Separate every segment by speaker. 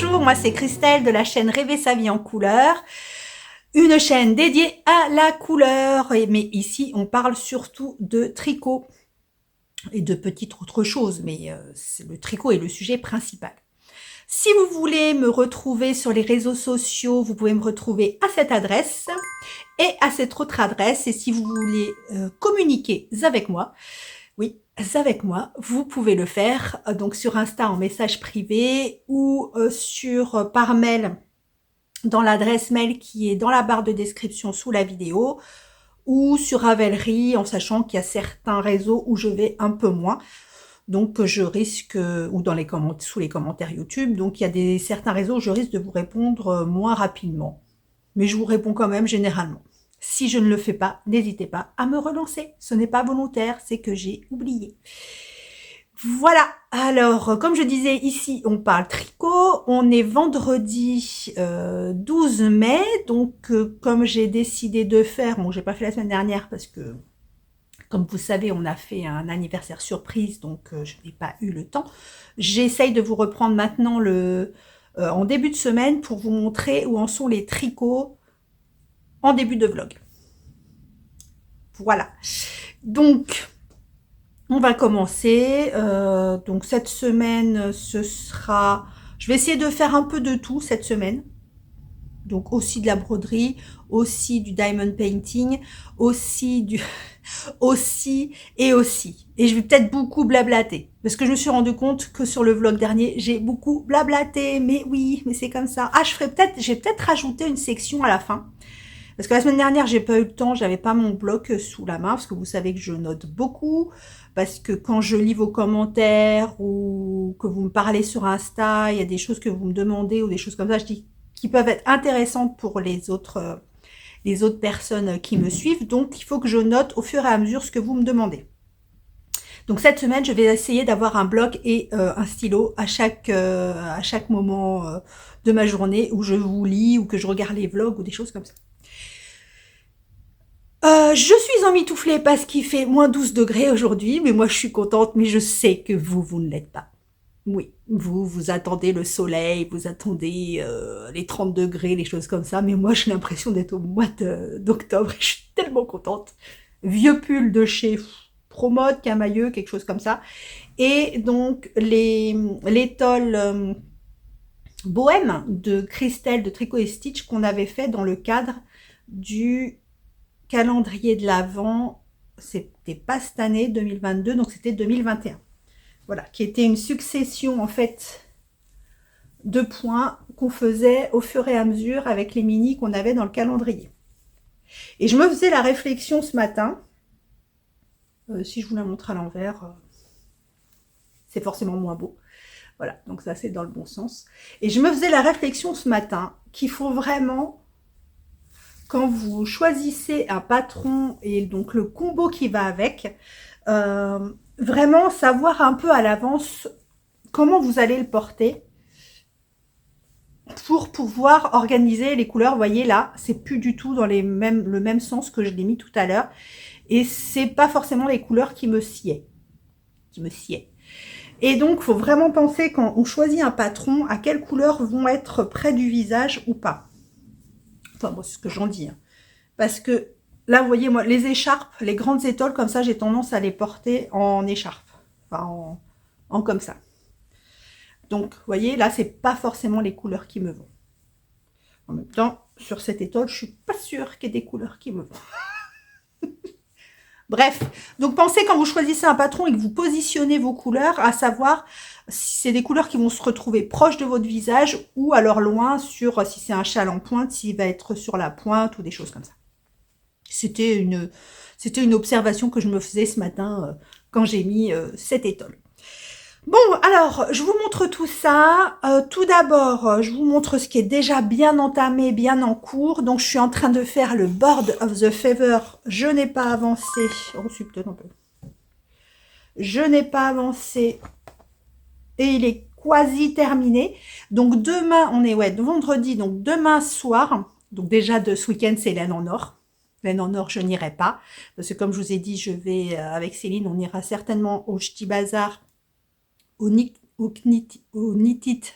Speaker 1: Bonjour, moi c'est Christelle de la chaîne Rêver sa vie en couleur, une chaîne dédiée à la couleur. Mais ici, on parle surtout de tricot et de petites autres choses, mais le tricot est le sujet principal. Si vous voulez me retrouver sur les réseaux sociaux, vous pouvez me retrouver à cette adresse et à cette autre adresse. Et si vous voulez communiquer avec moi, oui, avec moi, vous pouvez le faire donc sur Insta en message privé ou par mail dans l'adresse mail qui est dans la barre de description sous la vidéo ou sur Ravelry en sachant qu'il y a certains réseaux où je vais un peu moins. Donc je risque, ou dans les sous les commentaires YouTube, donc il y a certains réseaux où je risque de vous répondre moins rapidement. Mais je vous réponds quand même généralement. Si je ne le fais pas, n'hésitez pas à me relancer. Ce n'est pas volontaire, c'est que j'ai oublié. Voilà, alors comme je disais, ici on parle tricot, on est vendredi 12 mai, donc comme j'ai décidé de faire, bon j'ai pas fait la semaine dernière parce que comme vous savez on a fait un anniversaire surprise, donc je n'ai pas eu le temps, j'essaye de vous reprendre maintenant en début de semaine pour vous montrer où en sont les tricots en début de vlog. Voilà, donc on va commencer. Donc cette semaine, ce sera... Je vais essayer de faire un peu de tout cette semaine. Donc aussi de la broderie, aussi du diamond painting, aussi du... aussi et aussi. Et je vais peut-être beaucoup blablater. Parce que je me suis rendu compte que sur le vlog dernier, j'ai beaucoup blablaté. Mais oui, mais c'est comme ça. Ah, j'ai peut-être rajouté une section à la fin. Parce que la semaine dernière, j'ai pas eu le temps, j'avais pas mon bloc sous la main, parce que vous savez que je note beaucoup, parce que quand je lis vos commentaires ou que vous me parlez sur Insta, il y a des choses que vous me demandez ou des choses comme ça, je dis qui peuvent être intéressantes pour les autres personnes qui me suivent. Donc, il faut que je note au fur et à mesure ce que vous me demandez. Donc cette semaine, je vais essayer d'avoir un bloc et un stylo à chaque moment de ma journée où je vous lis ou que je regarde les vlogs ou des choses comme ça. Je suis emmitouflée parce qu'il fait moins 12 degrés aujourd'hui, mais moi je suis contente, mais je sais que vous ne l'êtes pas. Oui, vous attendez le soleil, vous attendez les 30 degrés, les choses comme ça, mais moi j'ai l'impression d'être au mois d'octobre et je suis tellement contente. Vieux pull de chez Promode, Camailleux, quelque chose comme ça. Et donc l'étole bohème de Christelle de Tricot et Stitch qu'on avait fait dans le cadre du calendrier de l'Avent, c'était pas cette année 2022, donc c'était 2021. Voilà, qui était une succession en fait de points qu'on faisait au fur et à mesure avec les mini qu'on avait dans le calendrier. Et je me faisais la réflexion ce matin, si je vous la montre à l'envers, c'est forcément moins beau. Voilà, donc ça c'est dans le bon sens. Et je me faisais la réflexion ce matin qu'il faut vraiment, quand vous choisissez un patron et donc le combo qui va avec, vraiment savoir un peu à l'avance comment vous allez le porter pour pouvoir organiser les couleurs. Vous voyez là, c'est plus du tout dans le même sens que je l'ai mis tout à l'heure. Et c'est pas forcément les couleurs qui me sied. Et donc, il faut vraiment penser quand on choisit un patron, à quelles couleurs vont être près du visage ou pas. Enfin, moi, c'est ce que j'en dis. Hein. Parce que là, vous voyez, moi, les écharpes, les grandes étoiles, comme ça, j'ai tendance à les porter en écharpe. Enfin, en comme ça. Donc, vous voyez, là, c'est pas forcément les couleurs qui me vont. En même temps, sur cette étole, je suis pas sûre qu'il y ait des couleurs qui me vont. Bref, donc pensez quand vous choisissez un patron et que vous positionnez vos couleurs, à savoir si c'est des couleurs qui vont se retrouver proches de votre visage ou alors loin sur, si c'est un châle en pointe, s'il va être sur la pointe ou des choses comme ça. C'était une observation que je me faisais ce matin quand j'ai mis cette étole. Bon, alors, je vous montre tout ça. Tout d'abord, je vous montre ce qui est déjà bien entamé, bien en cours. Donc, je suis en train de faire le Board of the Feather. Je n'ai pas avancé. Oh, c'est peut-être un peu. Je n'ai pas avancé. Et il est quasi terminé. Donc, demain, on est vendredi. Donc, demain soir. Donc, déjà, de ce week-end, c'est laine en or. Laine en or, je n'irai pas. Parce que, comme je vous ai dit, je vais, avec Céline, on ira certainement au Ch'ti Bazar. Au Knit It,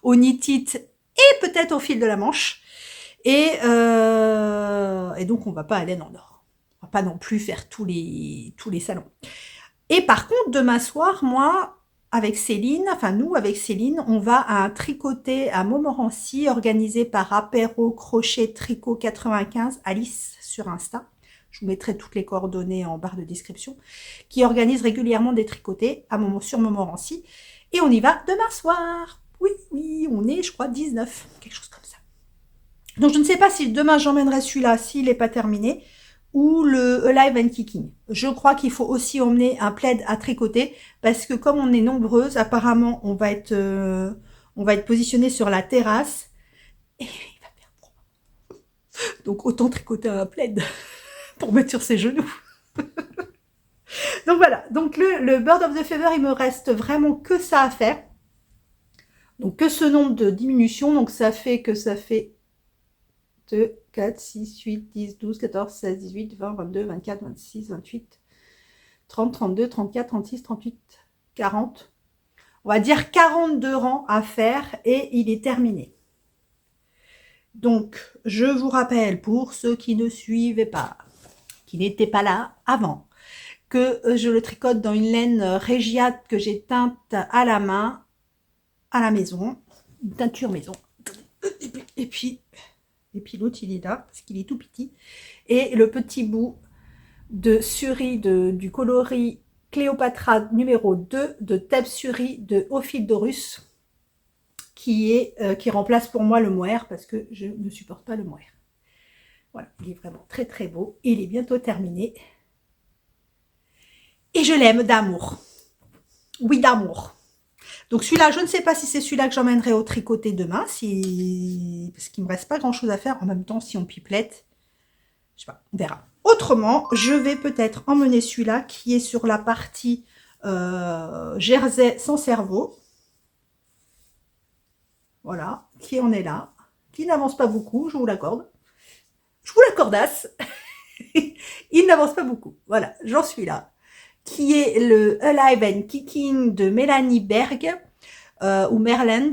Speaker 1: au knit-it et peut-être au fil de la manche. Et donc, on va pas aller en or. On va pas non plus faire tous les salons. Et par contre, demain soir, moi, avec Céline, enfin nous, avec Céline, on va à un tricoté à Montmorency, organisé par Apéro Crochet Tricot 95, Alice sur Insta. Je vous mettrai toutes les coordonnées en barre de description, qui organise régulièrement des tricotés sur Montmorency. Et on y va demain soir. Oui, oui, on est, je crois, 19, quelque chose comme ça. Donc, je ne sais pas si demain j'emmènerai celui-là, s'il n'est pas terminé, ou le Alive and Kicking. Je crois qu'il faut aussi emmener un plaid à tricoter, parce que comme on est nombreuses, apparemment, on va être positionné sur la terrasse, et il va faire froid. Donc, autant tricoter un plaid pour mettre sur ses genoux. Donc voilà, donc le Bird of the Feather, il me reste vraiment que ça à faire. Donc que ce nombre de diminutions, donc ça fait 2, 4, 6, 8, 10, 12, 14, 16, 18, 20, 22, 24, 26, 28, 30, 32, 34, 36, 38, 40. On va dire 42 rangs à faire et il est terminé. Donc, je vous rappelle, pour ceux qui ne suivaient pas, qui n'étaient pas là avant, que je le tricote dans une laine Régiate que j'ai teinte à la main, à la maison, une teinture maison. Et puis l'autre, il est là, parce qu'il est tout petit. Et le petit bout de Suri du coloris Cléopatra numéro 2 de Thèbes Suri de Ophildorus, qui remplace pour moi le mohair, parce que je ne supporte pas le mohair. Voilà, il est vraiment très très beau. Il est bientôt terminé. Et je l'aime d'amour. Oui, d'amour. Donc celui-là, je ne sais pas si c'est celui-là que j'emmènerai au tricoté demain, parce qu'il ne me reste pas grand-chose à faire. En même temps, si on pipelette, je sais pas, on verra. Autrement, je vais peut-être emmener celui-là qui est sur la partie jersey sans cerveau. Voilà, qui en est là, qui n'avance pas beaucoup, je vous l'accorde. Je vous l'accordasse. Il n'avance pas beaucoup. Voilà, j'en suis là. Qui est le Alive and Kicking de Mélanie Berg ou Merland,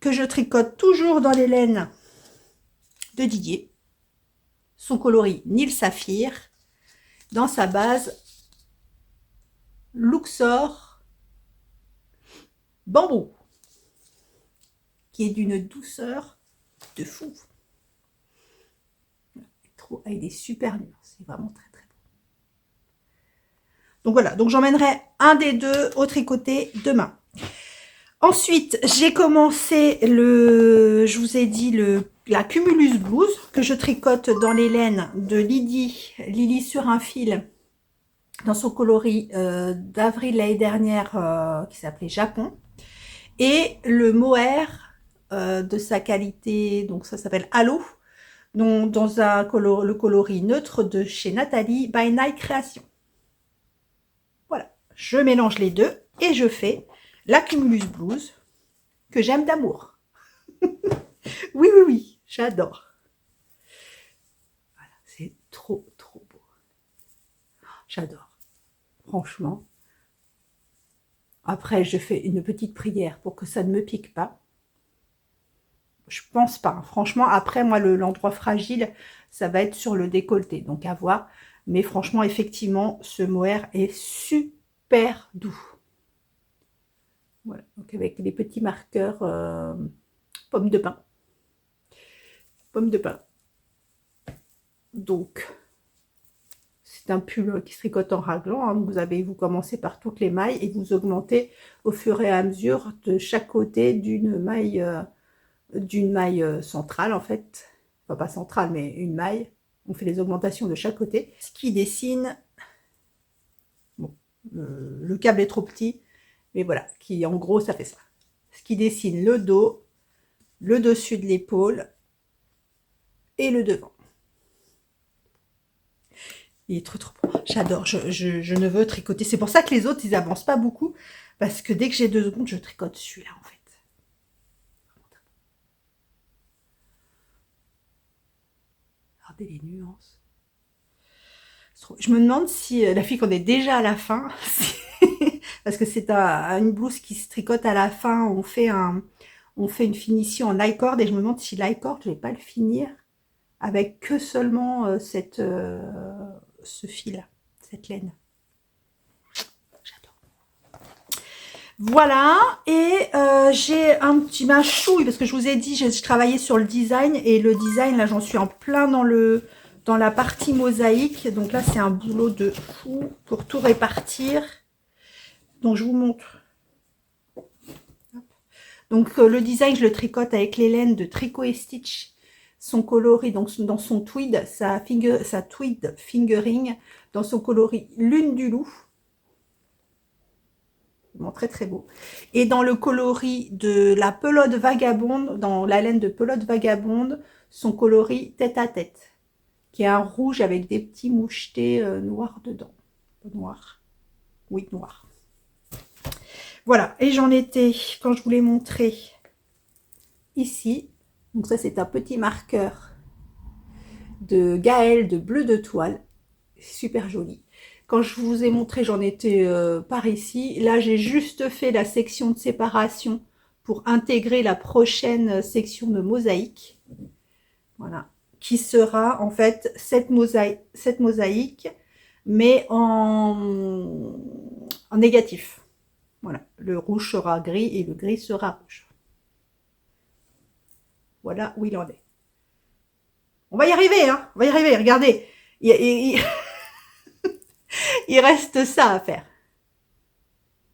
Speaker 1: que je tricote toujours dans les laines de Didier. Son coloris Nil Saphir, dans sa base Luxor Bambou, qui est d'une douceur de fou. Avec des super nuances, c'est vraiment très très beau. Donc voilà, donc j'emmènerai un des deux au tricoté demain. Ensuite, j'ai commencé je vous ai dit la Cumulus Blouse que je tricote dans les laines de Lily sur un fil, dans son coloris d'avril l'année dernière qui s'appelait Japon, et le mohair de sa qualité, donc ça s'appelle Halo, dans le coloris neutre de chez Nathalie by Night Création. Voilà, je mélange les deux et je fais la Cumulus Blouse que j'aime d'amour. Oui, oui, oui, j'adore. Voilà, c'est trop, trop beau. J'adore, franchement. Après, je fais une petite prière pour que ça ne me pique pas. Je pense pas. Franchement, après, moi, l'endroit fragile, ça va être sur le décolleté. Donc, à voir. Mais franchement, effectivement, ce mohair est super doux. Voilà. Donc, avec les petits marqueurs pommes de pin. Pommes de pin. Donc, c'est un pull qui se tricote en raglan. Hein. Vous commencez par toutes les mailles et vous augmentez au fur et à mesure de chaque côté d'une maille centrale en fait, enfin pas centrale mais une maille, on fait les augmentations de chaque côté. Ce qui dessine, bon, le câble est trop petit, mais voilà, qui en gros ça fait ça. Ce qui dessine le dos, le dessus de l'épaule et le devant. Il est trop trop beau, j'adore, je ne veux tricoter, c'est pour ça que les autres ils avancent pas beaucoup, parce que dès que j'ai 2 secondes je tricote celui-là en fait. Les nuances. Je me demande si la fille qu'on est déjà à la fin, parce que c'est une blouse qui se tricote à la fin, on fait on fait une finition en I-cord et je me demande si l'I-cord, je vais pas le finir avec que seulement ce fil, cette laine. J'adore. Voilà, et j'ai un petit chouille, parce que je vous ai dit, je travaillais sur le design, et le design, là, j'en suis en plein dans la partie mosaïque. Donc là, c'est un boulot de fou pour tout répartir. Donc, je vous montre. Donc, le design, je le tricote avec les laines de Tricot et Stitch. Son coloris, donc dans son tweed, sa tweed fingering, dans son coloris Lune du Loup. Bon, très très beau. Et dans le coloris de la pelote vagabonde, dans la laine de pelote vagabonde, son coloris Tête à Tête, qui est un rouge avec des petits mouchetés noirs dedans. Noir. Oui, noir. Voilà, et j'en étais, quand je vous l'ai montré, ici. Donc ça, c'est un petit marqueur de Gaëlle de bleu de toile. Super joli. Quand je vous ai montré, j'en étais par ici. Là, j'ai juste fait la section de séparation pour intégrer la prochaine section de mosaïque. Voilà. Qui sera en fait cette mosaïque, mais en négatif. Voilà. Le rouge sera gris et le gris sera rouge. Voilà où il en est. On va y arriver, hein. On va y arriver, regardez. Il reste ça à faire.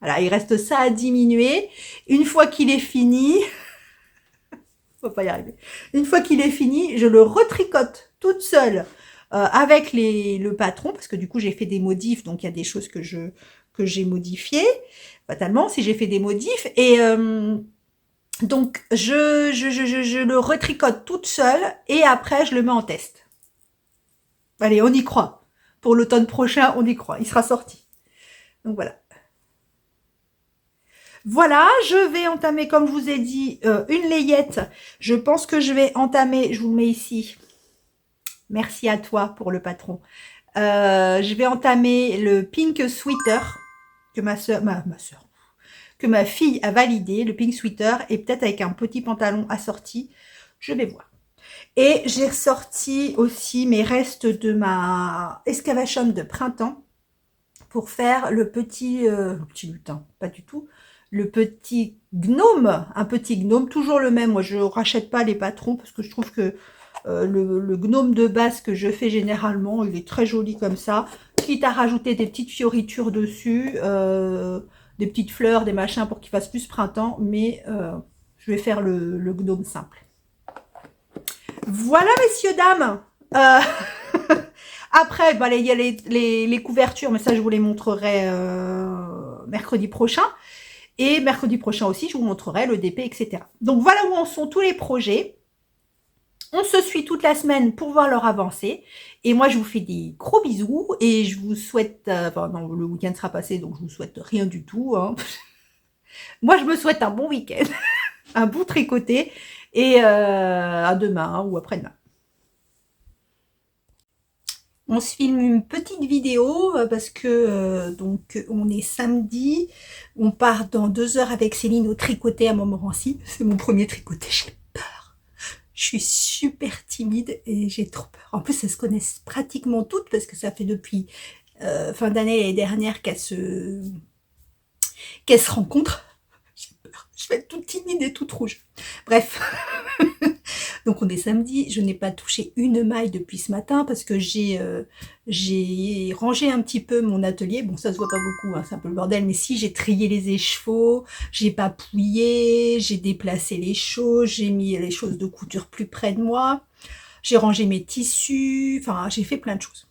Speaker 1: Voilà, il reste ça à diminuer. Une fois qu'il est fini, on va pas y arriver. Une fois qu'il est fini, je le retricote toute seule avec le patron, parce que du coup, j'ai fait des modifs, donc il y a des choses que j'ai modifiées, fatalement, si j'ai fait des modifs. Et donc, je le retricote toute seule et après, je le mets en test. Allez, on y croit. Pour l'automne prochain, on y croit. Il sera sorti. Donc, voilà. Voilà, je vais entamer, comme je vous ai dit, une layette. Je pense que je vais entamer, je vous le mets ici. Merci à toi pour le patron. Je vais entamer le Pink Sweater que que ma fille a validé, le Pink Sweater, et peut-être avec un petit pantalon assorti. Je vais voir. Et j'ai ressorti aussi mes restes de ma excavation de printemps pour faire le petit lutin, pas du tout, le petit gnome, un petit gnome, toujours le même. Moi, je rachète pas les patrons parce que je trouve que le gnome de base que je fais généralement, il est très joli comme ça, quitte à rajouter des petites fioritures dessus, des petites fleurs, des machins pour qu'il fasse plus printemps, mais je vais faire le gnome simple. Voilà, messieurs, dames. Après, bah, il y a les couvertures, mais ça, je vous les montrerai mercredi prochain. Et mercredi prochain aussi, je vous montrerai le DP, etc. Donc, voilà où en sont tous les projets. On se suit toute la semaine pour voir leur avancée. Et moi, je vous fais des gros bisous. Et je vous souhaite... enfin, non, le week-end sera passé, donc je vous souhaite rien du tout. Hein. Moi, je me souhaite un bon week-end. Un bon tricoté. Et à demain ou après-demain. On se filme une petite vidéo parce que donc on est samedi. On part dans 2 heures avec Céline au tricoté à Montmorency. C'est mon premier tricoté, j'ai peur. Je suis super timide et j'ai trop peur. En plus, elles se connaissent pratiquement toutes parce que ça fait depuis fin d'année l'année dernière qu'elles se rencontrent. J'ai peur. Je vais être toute timide et toute rouge. Bref. Donc on est samedi, je n'ai pas touché une maille depuis ce matin parce que j'ai rangé un petit peu mon atelier. Bon, ça se voit pas beaucoup, hein, c'est un peu le bordel, mais si, j'ai trié les écheveaux, j'ai papouillé, j'ai déplacé les choses, j'ai mis les choses de couture plus près de moi, j'ai rangé mes tissus, enfin j'ai fait plein de choses.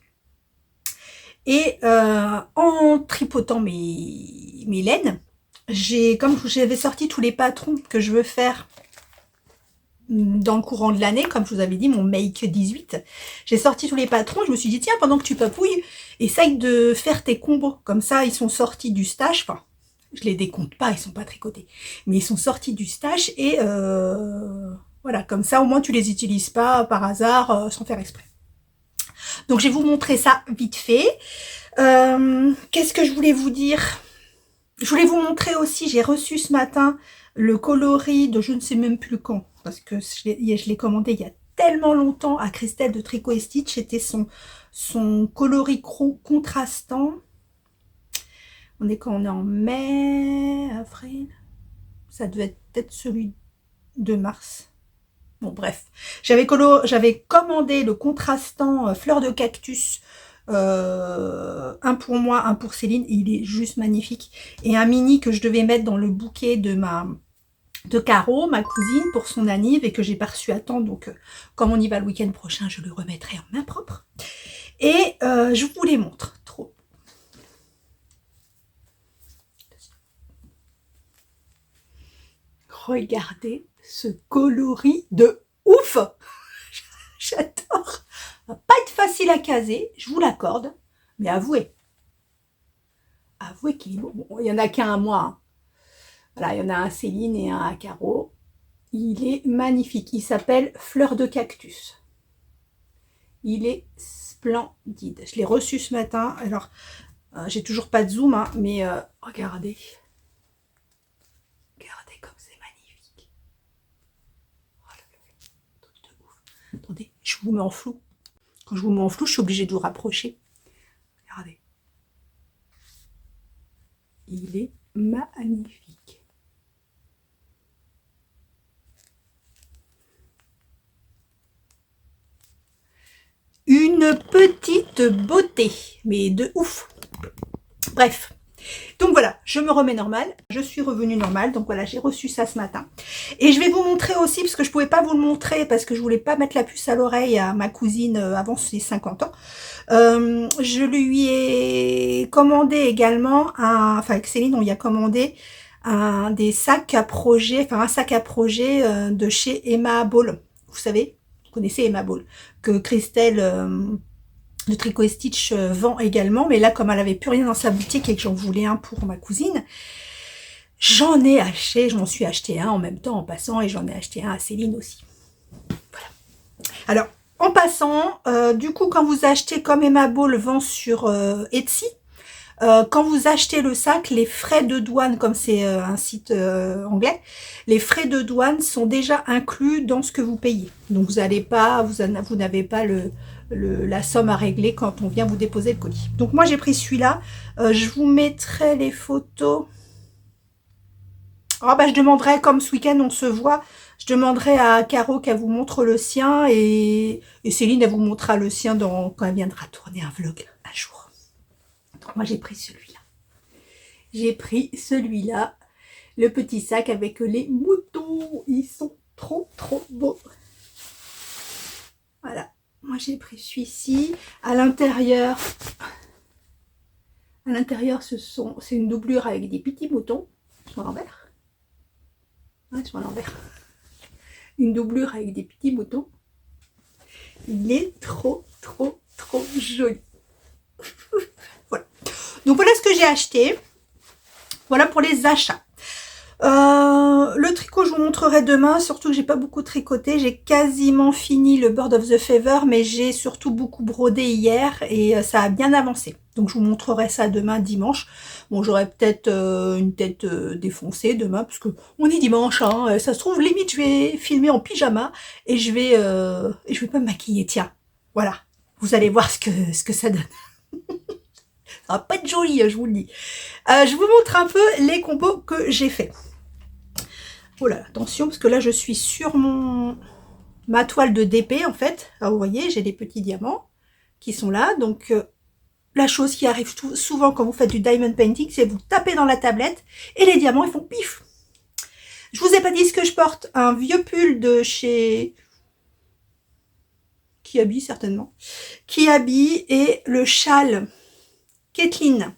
Speaker 1: Et en tripotant mes laines, comme j'avais sorti tous les patrons que je veux faire dans le courant de l'année, comme je vous avais dit, mon Make 18, j'ai sorti tous les patrons, je me suis dit, tiens, pendant que tu papouilles, essaye de faire tes combos, comme ça, ils sont sortis du stash, enfin, je les décompte pas, ils sont pas tricotés, mais ils sont sortis du stash, et voilà, comme ça, au moins, tu les utilises pas par hasard, sans faire exprès. Donc, je vais vous montrer ça vite fait. Qu'est-ce que je voulais vous dire ? Je voulais vous montrer aussi, j'ai reçu ce matin le coloris de je ne sais même plus quand, parce que je l'ai commandé il y a tellement longtemps à Christelle de Tricot et Stitch. C'était son coloris contrastant. On est quand on est en mai, avril. Ça devait être peut-être celui de mars. Bon, bref. J'avais commandé le contrastant fleur de cactus. Un pour moi, un pour Céline. Il est juste magnifique. Et un mini que je devais mettre dans le bouquet de Caro, ma cousine, pour son anniv, et que j'ai pas reçu à temps. Donc, comme on y va le week-end prochain, je le remettrai en main propre. Et je vous les montre. Trop. Regardez ce coloris de ouf. J'adore. Ça va pas être facile à caser, je vous l'accorde, mais avouez qu'il est beau. Bon, il n'y en a qu'un à moi. Hein. Voilà, il y en a un à Céline et un à Caro. Il est magnifique. Il s'appelle Fleur de cactus. Il est splendide. Je l'ai reçu ce matin. Alors, j'ai toujours pas de zoom, hein, mais regardez. Regardez comme c'est magnifique. Oh là là, truc de ouf. Attendez, je vous mets en flou. Quand je vous mets en flou, je suis obligée de vous rapprocher. Regardez. Il est magnifique. Une petite beauté, mais de ouf. Bref. Donc voilà, je me remets normal, je suis revenue normale, donc voilà, j'ai reçu ça ce matin. Et je vais vous montrer aussi, parce que je ne pouvais pas vous le montrer, parce que je voulais pas mettre la puce à l'oreille à ma cousine avant ses 50 ans. Je lui ai commandé également, enfin avec Céline, on y a commandé des sacs à projet, enfin un sac à projet de chez Emma Ball. Vous savez, vous connaissez Emma Ball, que Christelle... de Tricot et Stitch vend également, mais là, comme elle avait plus rien dans sa boutique et que j'en voulais un pour ma cousine, j'en ai acheté, je m'en suis acheté un en même temps en passant, et j'en ai acheté un à Céline aussi. Voilà. Alors, en passant, du coup, quand vous achetez, comme Emma Ball vend sur Etsy, quand vous achetez le sac, les frais de douane, comme c'est un site anglais, les frais de douane sont déjà inclus dans ce que vous payez. Donc vous n'avez pas la somme à régler quand on vient vous déposer le colis. Donc moi j'ai pris celui-là. Je vous mettrai les photos. Je demanderai, comme ce week-end on se voit, je demanderai à Caro qu'elle vous montre le sien, et Céline elle vous montrera le sien quand elle viendra tourner un vlog un jour. Donc moi j'ai pris celui-là. J'ai pris celui-là, le petit sac avec les moutons. Ils sont trop beaux. Voilà. Moi j'ai pris celui-ci. À l'intérieur, c'est une doublure avec des petits moutons. Ils sont à l'envers. Ouais, ils sont à l'envers. Une doublure avec des petits moutons. Il est trop joli. Voilà. Donc voilà ce que j'ai acheté. Voilà pour les achats. Le tricot, je vous montrerai demain, surtout que j'ai pas beaucoup tricoté. J'ai quasiment fini le Bird of the Feather, mais j'ai surtout beaucoup brodé hier et ça a bien avancé. Donc je vous montrerai ça demain, dimanche. Bon, j'aurai peut-être une tête défoncée demain, parce que on est dimanche, hein. Ça se trouve, limite, je vais filmer en pyjama et je vais pas me maquiller, tiens. Voilà, vous allez voir ce que ça donne. Ça va pas être joli, je vous le dis. Je vous montre un peu les combos que j'ai fait. Oh là, attention, parce que là, je suis sur ma toile de DP, en fait. Alors, vous voyez, j'ai des petits diamants qui sont là. Donc, la chose qui arrive souvent quand vous faites du diamond painting, c'est vous tapez dans la tablette et les diamants, ils font pif. Je vous ai pas dit ce que je porte. Un vieux pull de chez... Kiabi, certainement. Kiabi, et le châle Kathleen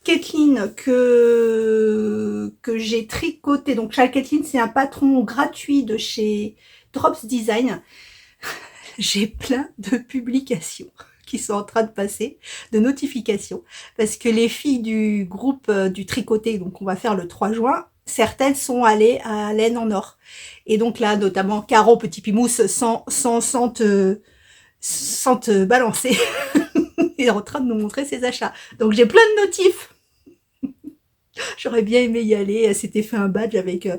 Speaker 1: que j'ai tricoté. Donc châle Kathleen, c'est un patron gratuit de chez Drops Design. J'ai plein de publications qui sont en train de passer, de notifications, parce que les filles du groupe du tricoté, donc on va faire le 3 juin, certaines sont allées à Laine en Or. Et donc là, notamment Caro Petit Pimousse, sans te balancer, est en train de nous montrer ses achats. Donc j'ai plein de notifs. J'aurais bien aimé y aller. Elle s'était fait un badge avec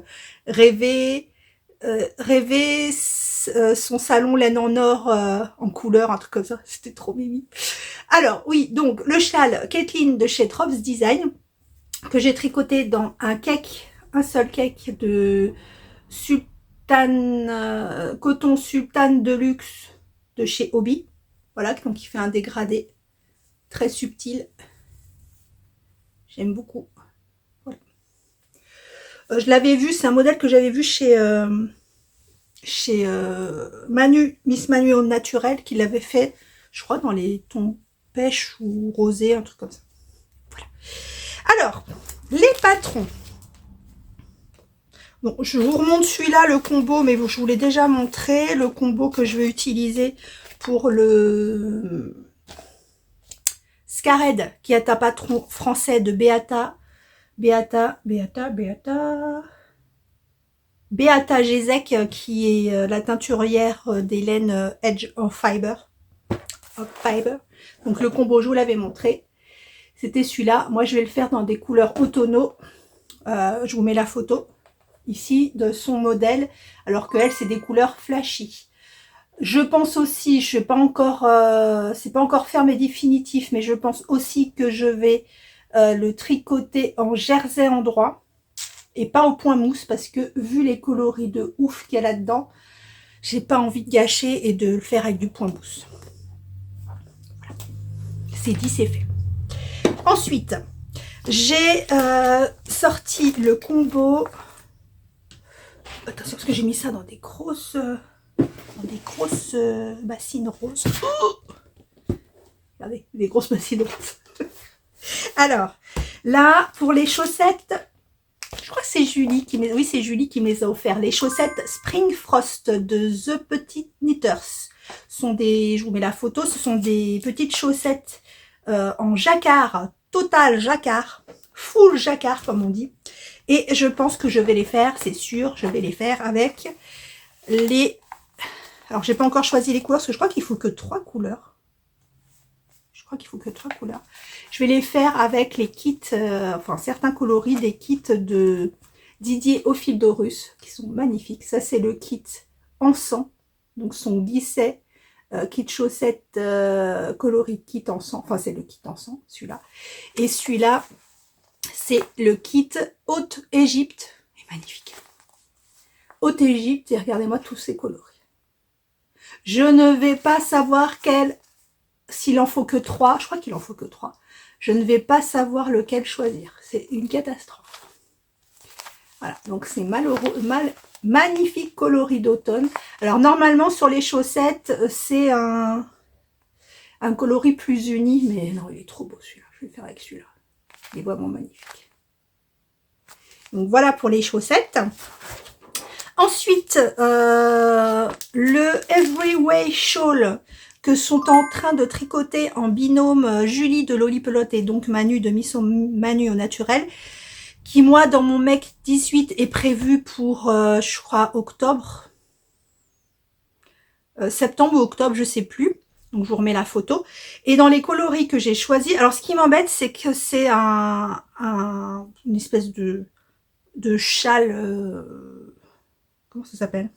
Speaker 1: rêver, son salon laine en or en couleur, un truc comme ça. C'était trop mimi. Alors oui, donc le châle Kathleen de chez Drops Design que j'ai tricoté dans un seul cake de sultan, coton sultan de luxe de chez Hobby. Voilà, donc il fait un dégradé très subtil. J'aime beaucoup. Voilà. Je l'avais vu, c'est un modèle que j'avais vu chez Miss Manu au naturel, qui l'avait fait, je crois, dans les tons pêche ou rosé, un truc comme ça. Voilà. Alors, les patrons. Bon, je vous remonte celui-là, le combo, mais je vous l'ai déjà montré, le combo que je vais utiliser pour le Scared, qui est un patron français de Beata Gesek, qui est la teinturière des laines Edge of Fiber. Donc le combo, je vous l'avais montré. C'était celui-là. Moi, je vais le faire dans des couleurs automnaux. Je vous mets la photo ici de son modèle, alors que elle, c'est des couleurs flashy. Je pense aussi, je sais pas encore, c'est pas encore ferme et définitif, mais je pense aussi que je vais le tricoter en jersey endroit et pas au point mousse, parce que vu les coloris de ouf qu'il y a là-dedans, j'ai pas envie de gâcher et de le faire avec du point mousse. Voilà. C'est dit, c'est fait. Ensuite, j'ai sorti le combo. Attention, parce que j'ai mis ça dans des grosses bassines roses. Oh, regardez, des grosses bassines roses. Alors, là, pour les chaussettes, je crois que c'est Julie qui oui, c'est Julie qui me les a offert. Les chaussettes Spring Frost de The Petit Knitters. Sont des, je vous mets la photo, ce sont des petites chaussettes en jacquard, total jacquard, full jacquard comme on dit. Et je pense que je vais les faire, c'est sûr, je vais les faire avec les... Alors, j'ai pas encore choisi les couleurs, parce que je crois qu'il faut que 3 couleurs. Je crois qu'il faut que 3 couleurs. Je vais les faire avec les kits, enfin, certains coloris des kits de Didier Ophildorus, qui sont magnifiques. Ça, c'est le kit Encens, donc son glisset, kit chaussettes coloris kit Encens. Enfin, c'est le kit Encens, celui-là. Et celui-là, c'est le kit Haute-Égypte. Il est magnifique. Haute-Égypte, et regardez-moi tous ces coloris. Je ne vais pas savoir s'il en faut que 3. Je crois qu'il en faut que 3. Je ne vais pas savoir lequel choisir. C'est une catastrophe. Voilà, donc c'est magnifique coloris d'automne. Alors normalement sur les chaussettes, c'est un coloris plus uni, mais non, il est trop beau celui-là. Je vais faire avec celui-là. Il est vraiment magnifique. Donc voilà pour les chaussettes. Ensuite, le Everyway Shawl que sont en train de tricoter en binôme Julie de Lolipelote et donc Manu de Miss Manu au naturel, qui moi dans mon mec 18 est prévu pour je crois octobre, septembre ou octobre, je sais plus. Donc je vous remets la photo. Et dans les coloris que j'ai choisis, alors ce qui m'embête, c'est que c'est une espèce de châle, comment ça s'appelle?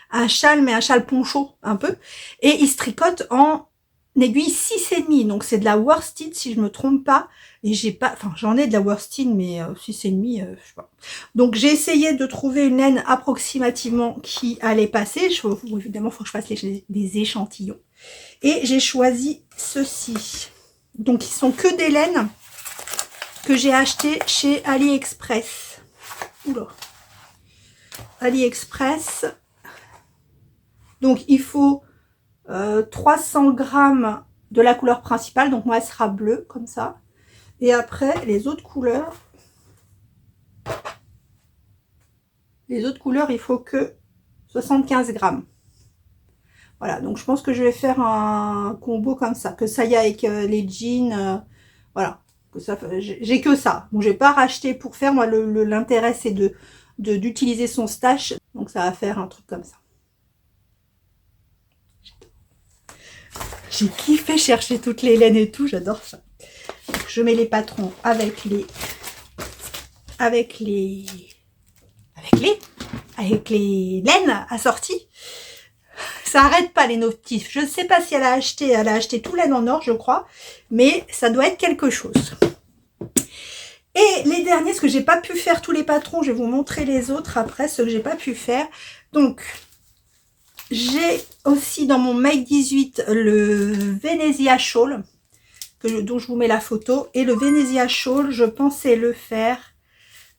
Speaker 1: Un châle, mais un châle poncho un peu, et il se tricote en aiguille 6,5, donc c'est de la worsted si je me trompe pas, et j'ai pas, enfin j'en ai de la worsted, mais 6,5, je sais pas. Donc j'ai essayé de trouver une laine approximativement qui allait passer. Évidemment, il faut que je fasse des échantillons, et j'ai choisi ceci. Donc ils sont que des laines que j'ai achetées chez AliExpress. Oula, AliExpress. Donc, il faut 300 grammes de la couleur principale. Donc, moi, elle sera bleue, comme ça. Et après, les autres couleurs, il faut que 75 grammes. Voilà, donc je pense que je vais faire un combo comme ça. Que ça y est avec les jeans. Voilà, j'ai que ça. Bon, je vais pas racheter pour faire. Moi, l'intérêt, c'est d'utiliser son stash. Donc, ça va faire un truc comme ça. J'ai kiffé chercher toutes les laines et tout, j'adore ça. je mets les patrons avec les laines assorties. Ça arrête pas les notifs. Je ne sais pas si elle a acheté tout laine en or, je crois, mais ça doit être quelque chose. Et les derniers, ce que j'ai pas pu faire tous les patrons, je vais vous montrer les autres après, ce que j'ai pas pu faire. Donc, j'ai aussi dans mon Make 18 le Venezia Shawl, dont je vous mets la photo. Et le Venezia Shawl, je pensais le faire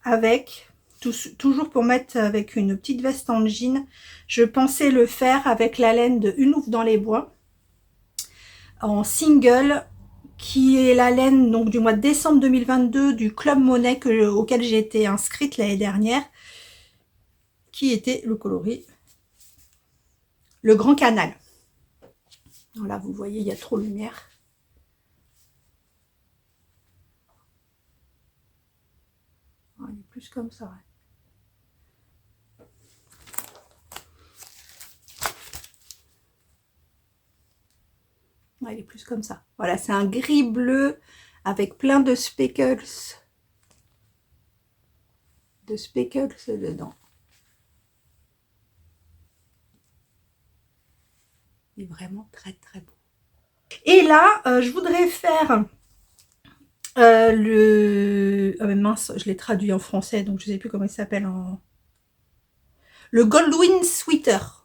Speaker 1: avec, toujours pour mettre avec une petite veste en jean, je pensais le faire avec la laine de Une Ouf dans les Bois, en single, qui est la laine donc du mois de décembre 2022 du Club Monet auquel j'ai été inscrite l'année dernière, qui était le coloris Le Grand Canal. Voilà, vous voyez, il y a trop de lumière. Il est plus comme ça. Ouais, il est plus comme ça. Voilà, c'est un gris bleu avec plein de speckles dedans. Il est vraiment très très beau. Et là, je voudrais faire mince, je l'ai traduit en français, donc je ne sais plus comment il s'appelle le Goldwyn Sweater.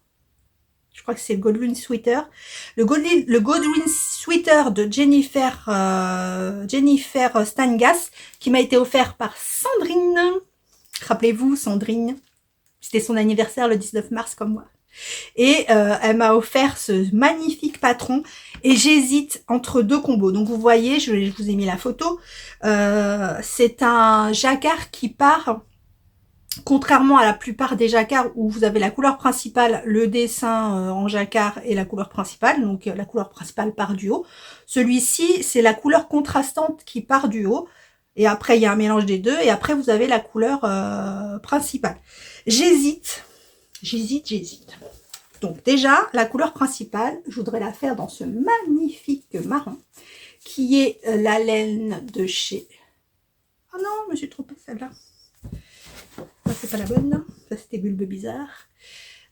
Speaker 1: Je crois que c'est le Goldwyn Sweater. Le Goldwyn Sweater de Jennifer Stangas, qui m'a été offert par Sandrine. Rappelez-vous, Sandrine. C'était son anniversaire le 19 mars comme moi. Et elle m'a offert ce magnifique patron. Et j'hésite entre deux combos. Donc vous voyez, je vous ai mis la photo. C'est un jacquard qui part... Contrairement à la plupart des jacquards où vous avez la couleur principale, le dessin en jacquard et la couleur principale, donc la couleur principale part du haut. Celui-ci, c'est la couleur contrastante qui part du haut. Et après, il y a un mélange des deux. Et après, vous avez la couleur principale. J'hésite. Donc déjà, la couleur principale, je voudrais la faire dans ce magnifique marron, qui est la laine de chez... Oh non, je me suis trompée celle-là. Ça, c'est pas la bonne. Ça, c'était Bulbe Bizarre.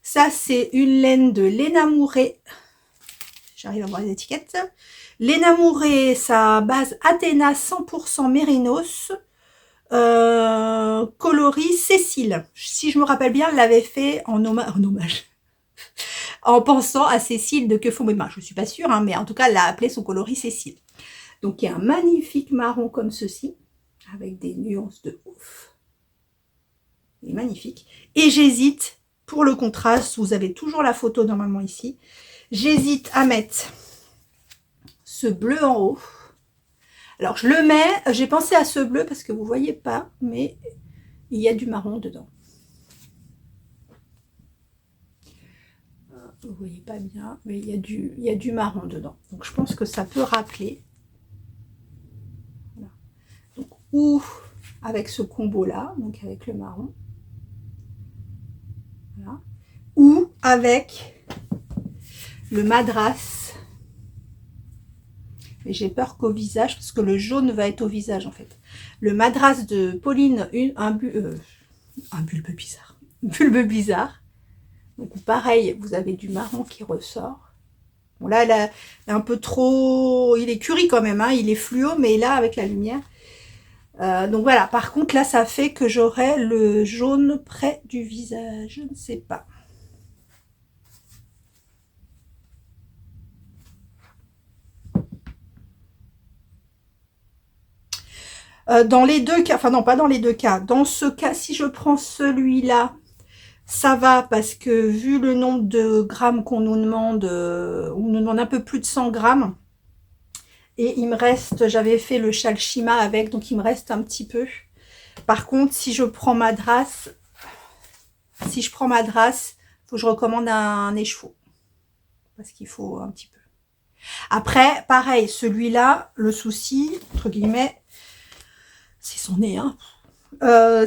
Speaker 1: Ça, c'est une laine de Léna Mouret. J'arrive à voir les étiquettes. Léna Mouret, sa base Athéna 100% Mérinos. Coloris Cécile. Si je me rappelle bien, elle l'avait fait en hommage. En pensant à Cécile de Que font mes mains. Je ne suis pas sûre, hein, mais en tout cas, elle l'a appelé son coloris Cécile. Donc, il y a un magnifique marron comme ceci, avec des nuances de ouf. Il est magnifique. Et j'hésite, pour le contraste, vous avez toujours la photo normalement ici, j'hésite à mettre ce bleu en haut. Alors je le mets, j'ai pensé à ce bleu parce que vous ne voyez pas, mais il y a du marron dedans. Vous ne voyez pas bien, mais il y a du marron dedans. Donc je pense que ça peut rappeler. Voilà. Donc, ou avec ce combo là, donc avec le marron. Voilà. Ou avec le madras. Mais j'ai peur qu'au visage, parce que le jaune va être au visage en fait. Le madras de Pauline, un bulbe bizarre. Bulbe bizarre. Donc pareil, vous avez du marron qui ressort. Bon là, elle est un peu trop... Il est curry quand même, hein, il est fluo, mais là, avec la lumière... donc voilà, par contre là ça fait que j'aurai le jaune près du visage, je ne sais pas. Dans les deux cas, enfin non pas dans les deux cas, dans ce cas, si je prends celui-là, ça va parce que vu le nombre de grammes qu'on nous demande, on nous demande un peu plus de 100 grammes. Et il me reste, j'avais fait le châle Shima avec, donc il me reste un petit peu. Par contre, si je prends Madras, il faut que je recommande un écheveau. Parce qu'il faut un petit peu. Après, pareil, celui-là, le souci, entre guillemets, c'est son nez, hein.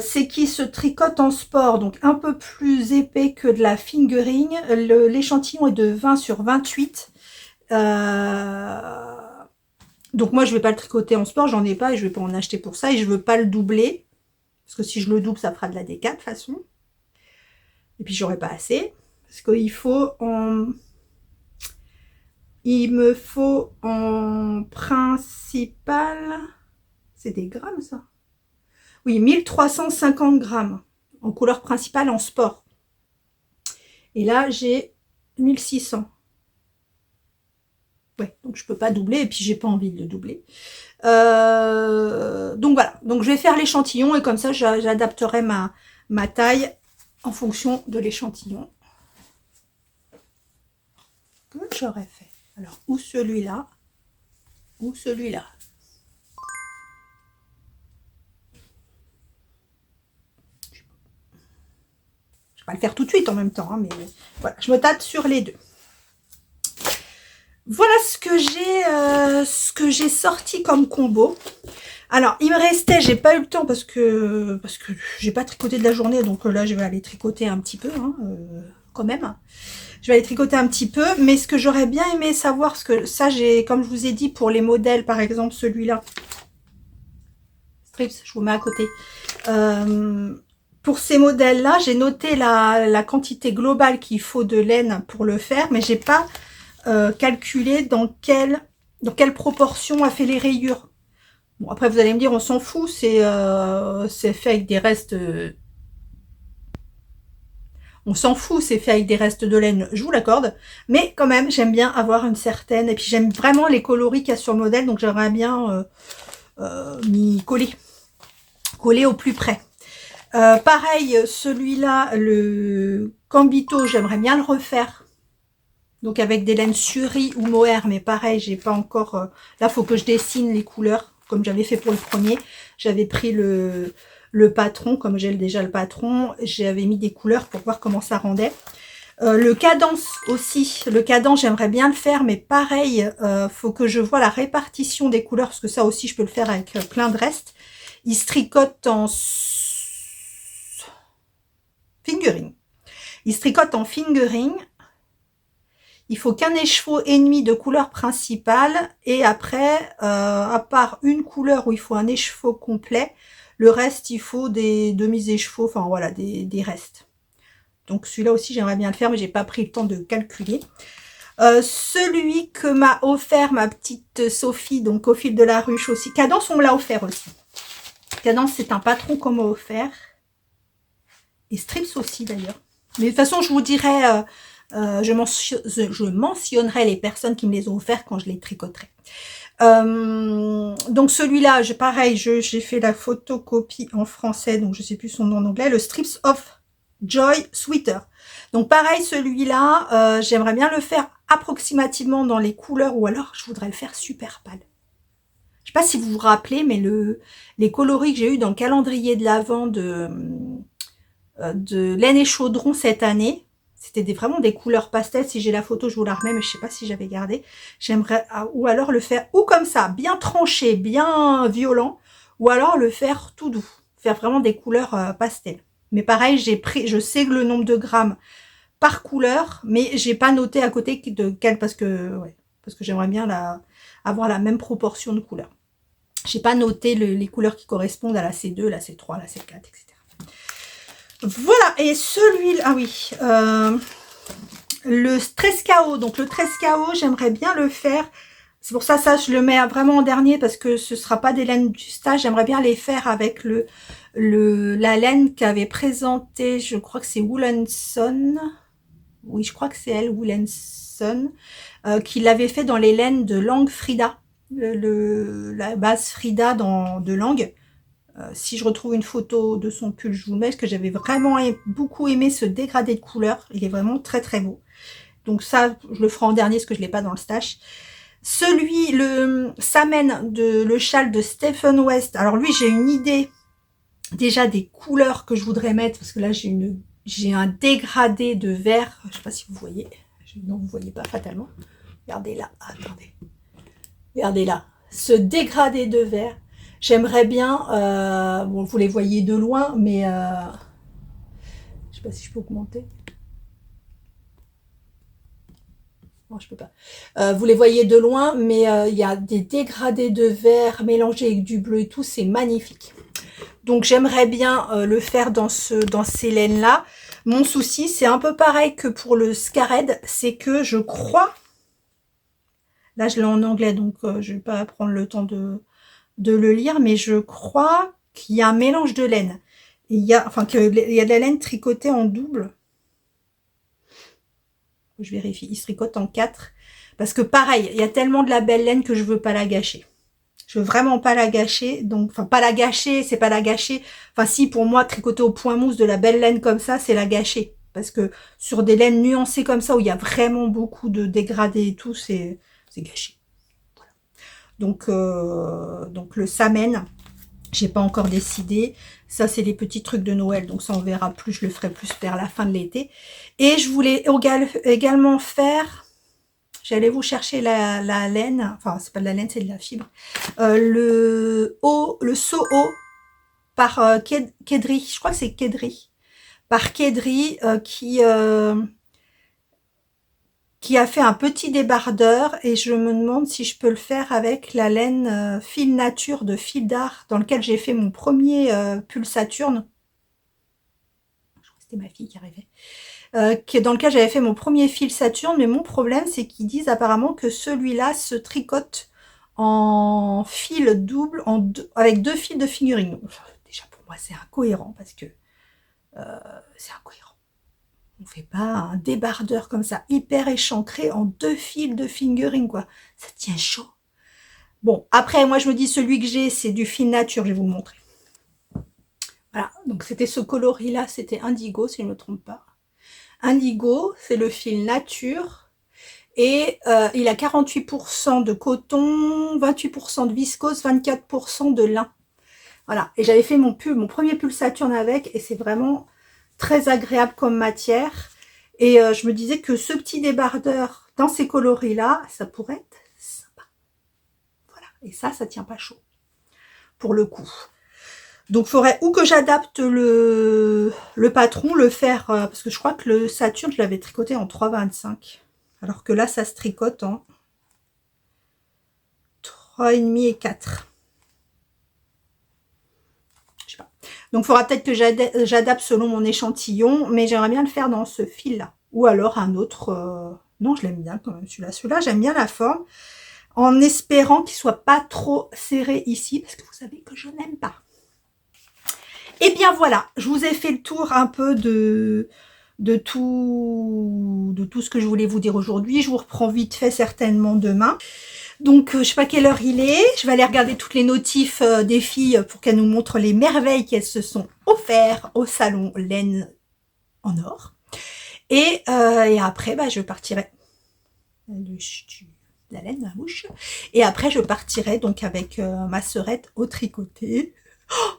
Speaker 1: C'est qu'il se tricote en sport, donc un peu plus épais que de la fingering. L'échantillon est de 20 sur 28. Donc moi, je vais pas le tricoter en sport, j'en ai pas et je vais pas en acheter pour ça. Et je veux pas le doubler, parce que si je le double, ça fera de la déca de toute façon. Et puis j'aurai pas assez, parce qu'il faut en... Il me faut en principal... C'est des grammes ça? Oui, 1350 grammes en couleur principale en sport. Et là, j'ai 1600. Ouais, donc je peux pas doubler et puis j'ai pas envie de le doubler. Donc voilà, donc je vais faire l'échantillon et comme ça j'adapterai ma taille en fonction de l'échantillon que j'aurais fait. Alors, ou celui-là, ou celui-là. Je vais pas le faire tout de suite en même temps, hein, mais voilà, je me tâte sur les deux. Voilà ce que j'ai sorti comme combo. Alors, il me restait, j'ai pas eu le temps parce que j'ai pas tricoté de la journée, donc là, je vais aller tricoter un petit peu, hein, quand même. Je vais aller tricoter un petit peu, mais ce que j'aurais bien aimé savoir, parce que ça, j'ai, comme je vous ai dit, pour les modèles, par exemple, celui-là, Strips, je vous mets à côté. Pour ces modèles-là, j'ai noté la quantité globale qu'il faut de laine pour le faire, mais j'ai pas calculé dans quelle proportion a fait les rayures. Bon, après, vous allez me dire, on s'en fout, c'est fait avec des restes... on s'en fout, c'est fait avec des restes de laine, je vous l'accorde. Mais quand même, j'aime bien avoir une certaine... Et puis, j'aime vraiment les coloris qu'il y a sur le modèle, donc j'aimerais bien m'y coller. Coller au plus près. Pareil, celui-là, le Cambito, j'aimerais bien le refaire. Donc, avec des laines Suri ou Mohair, mais pareil, j'ai pas encore... là, faut que je dessine les couleurs, comme j'avais fait pour le premier. J'avais pris le patron, comme j'ai déjà le patron, j'avais mis des couleurs pour voir comment ça rendait. Le cadence aussi, le cadence j'aimerais bien le faire, mais pareil, faut que je vois la répartition des couleurs, parce que ça aussi je peux le faire avec plein de restes. Il se tricote en fingering. Il se tricote en fingering. Il faut qu'un écheveau et demi de couleur principale, et après, à part une couleur où il faut un écheveau complet, le reste, il faut des demi-écheveaux, enfin voilà, des restes. Donc celui-là aussi, j'aimerais bien le faire, mais j'ai pas pris le temps de calculer. Celui que m'a offert ma petite Sophie, donc au fil de la ruche aussi. Cadence, on me l'a offert aussi. Cadence, c'est un patron qu'on m'a offert. Et Strips aussi, d'ailleurs. Mais de toute façon, je vous dirai... je mentionnerai les personnes qui me les ont offerts quand je les tricoterai. Donc celui-là, pareil, j'ai fait la photocopie en français, donc je sais plus son nom en anglais, le Strips of Joy Sweater. Donc pareil, celui-là, j'aimerais bien le faire approximativement dans les couleurs, ou alors je voudrais le faire super pâle. Je sais pas si vous vous rappelez, mais les coloris que j'ai eu dans le calendrier de l'Avent de laine et chaudron cette année, c'était vraiment des couleurs pastel. Si j'ai la photo, je vous la remets, mais je sais pas si j'avais gardé. J'aimerais, ou alors le faire ou comme ça, bien tranché, bien violent, ou alors le faire tout doux, faire vraiment des couleurs pastel. Mais pareil, je sais le nombre de grammes par couleur, mais j'ai pas noté à côté de quel, parce que j'aimerais bien avoir la même proportion de couleurs. J'ai pas noté les couleurs qui correspondent à la C2, la C3, la C4, etc. Voilà, et celui-là, ah oui, le stress KO. Donc le stress KO, j'aimerais bien le faire. C'est pour ça, je le mets vraiment en dernier parce que ce sera pas des laines du stage. J'aimerais bien les faire avec la laine qu'avait présentée, je crois que c'est Woolenson. Oui, je crois que c'est elle, Woolenson, qui l'avait fait dans les laines de Langue Frida, la base Frida de Langue. Si je retrouve une photo de son pull, je vous le mets, parce que j'avais vraiment beaucoup aimé ce dégradé de couleur. Il est vraiment très très beau. Donc ça, je le ferai en dernier, parce que je ne l'ai pas dans le stash. Celui, le châle de Stephen West. Alors lui, j'ai une idée déjà des couleurs que je voudrais mettre, parce que là, j'ai un dégradé de vert. Je ne sais pas si vous voyez. Non, vous ne voyez pas fatalement. Regardez là. Attendez. Regardez là. Ce dégradé de vert. J'aimerais bien, bon, vous les voyez de loin, mais je sais pas si je peux augmenter. Non, je peux pas. Vous les voyez de loin, mais il y a des dégradés de vert mélangés avec du bleu et tout, c'est magnifique. Donc j'aimerais bien le faire dans ces laines-là. Mon souci, c'est un peu pareil que pour le Scared, c'est que je crois, là je l'ai en anglais, donc je vais pas prendre le temps de le lire, mais je crois qu'il y a un mélange de laine. Il y a, enfin, qu'il y a de la laine tricotée en double. Je vérifie, il se tricote en 4. Parce que pareil, il y a tellement de la belle laine que je veux pas la gâcher. Je veux vraiment pas la gâcher. Donc, enfin, pas la gâcher, c'est pas la gâcher. Enfin, si, pour moi, tricoter au point mousse de la belle laine comme ça, c'est la gâcher. Parce que sur des laines nuancées comme ça, où il y a vraiment beaucoup de dégradés et tout, c'est gâché. Voilà. Donc le samen, j'ai pas encore décidé. Ça, c'est les petits trucs de Noël. Donc ça, on verra plus. Je le ferai plus vers la fin de l'été. Et je voulais également faire... J'allais vous chercher la laine. Enfin, c'est pas de la laine, c'est de la fibre. Le Soho par Kedri. Je crois que c'est Kedri. Par Kedri qui a fait un petit débardeur. Et je me demande si je peux le faire avec la laine fil nature de Fil d'Art dans lequel j'ai fait mon premier pull Saturne. Je crois que c'était ma fille qui arrivait. Dans lequel j'avais fait mon premier fil Saturne, mais mon problème c'est qu'ils disent apparemment que celui-là se tricote en fil double, avec 2 fils de fingering. Donc, déjà pour moi c'est incohérent parce que c'est incohérent. On fait pas un débardeur comme ça, hyper échancré en 2 fils de fingering quoi. Ça tient chaud. Bon, après moi je me dis celui que j'ai c'est du fil nature, je vais vous le montrer. Voilà, donc c'était ce coloris là, c'était indigo si je ne me trompe pas. Indigo, c'est le fil nature et il a 48% de coton, 28% de viscose, 24% de lin. Voilà, et j'avais fait mon premier pull Saturne avec et c'est vraiment très agréable comme matière. Et je me disais que ce petit débardeur dans ces coloris-là, ça pourrait être sympa. Voilà, et ça tient pas chaud pour le coup. Donc, il faudrait ou que j'adapte le patron, le faire, parce que je crois que le Saturne, je l'avais tricoté en 3,25. Alors que là, ça se tricote en 3,5 et 4. Je sais pas. Donc, il faudra peut-être que j'adapte selon mon échantillon, mais j'aimerais bien le faire dans ce fil-là. Ou alors un autre... Non, je l'aime bien quand même, celui-là. Celui-là, j'aime bien la forme, en espérant qu'il soit pas trop serré ici, parce que vous savez que je n'aime pas. Et bien voilà, je vous ai fait le tour un peu de tout ce que je voulais vous dire aujourd'hui. Je vous reprends vite fait certainement demain. Donc je sais pas quelle heure il est. Je vais aller regarder toutes les notifs des filles pour qu'elles nous montrent les merveilles qu'elles se sont offertes au salon laine en or. Et après, bah, je partirai. La laine dans la bouche. Et après, je partirai donc avec ma sœurette au tricoté. Oh,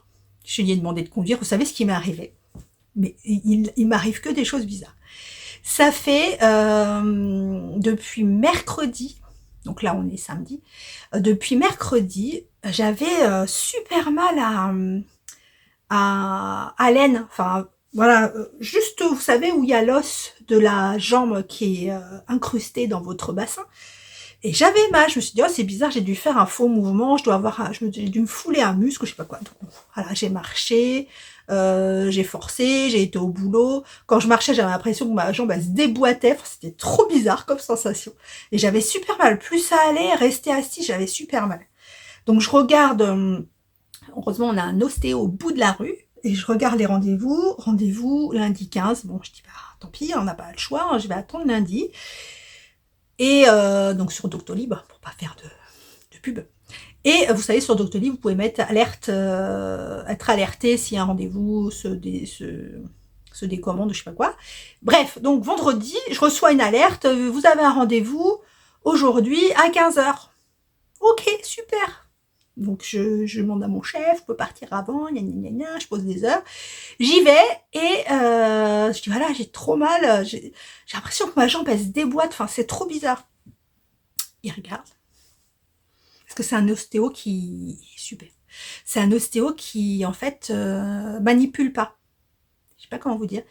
Speaker 1: je lui ai demandé de conduire. Vous savez ce qui m'est arrivé? Mais il m'arrive que des choses bizarres. Ça fait depuis mercredi, donc là on est samedi, depuis mercredi, j'avais super mal à l'aine. Enfin, voilà, juste, vous savez, où il y a l'os de la jambe qui est incrusté dans votre bassin. Et j'avais mal, je me suis dit, oh c'est bizarre, j'ai dû faire un faux mouvement, j'ai dû me fouler un muscle, je sais pas quoi. Donc, voilà, j'ai marché, j'ai forcé, j'ai été au boulot. Quand je marchais, j'avais l'impression que ma jambe elle se déboîtait, enfin, c'était trop bizarre comme sensation. Et j'avais super mal, plus ça allait, rester assis, j'avais super mal. Donc je regarde, heureusement on a un ostéo au bout de la rue, et je regarde les rendez-vous lundi 15, bon je dis bah tant pis, on n'a pas le choix, hein, je vais attendre lundi. Et donc sur Doctolib, pour pas faire de pub. Et vous savez, sur Doctolib, vous pouvez mettre alerte, être alerté s'il y a un rendez-vous, se décommande, je sais pas quoi. Bref, donc vendredi, je reçois une alerte, vous avez un rendez-vous aujourd'hui à 15h. Ok, super. Donc je demande à mon chef, je peux partir avant, gna gna gna, je pose des heures. J'y vais et je dis voilà, j'ai trop mal, j'ai l'impression que ma jambe elle se déboîte, enfin c'est trop bizarre. Il regarde. Parce que c'est un ostéo qui est super. C'est un ostéo qui en fait manipule pas. Je sais pas comment vous dire.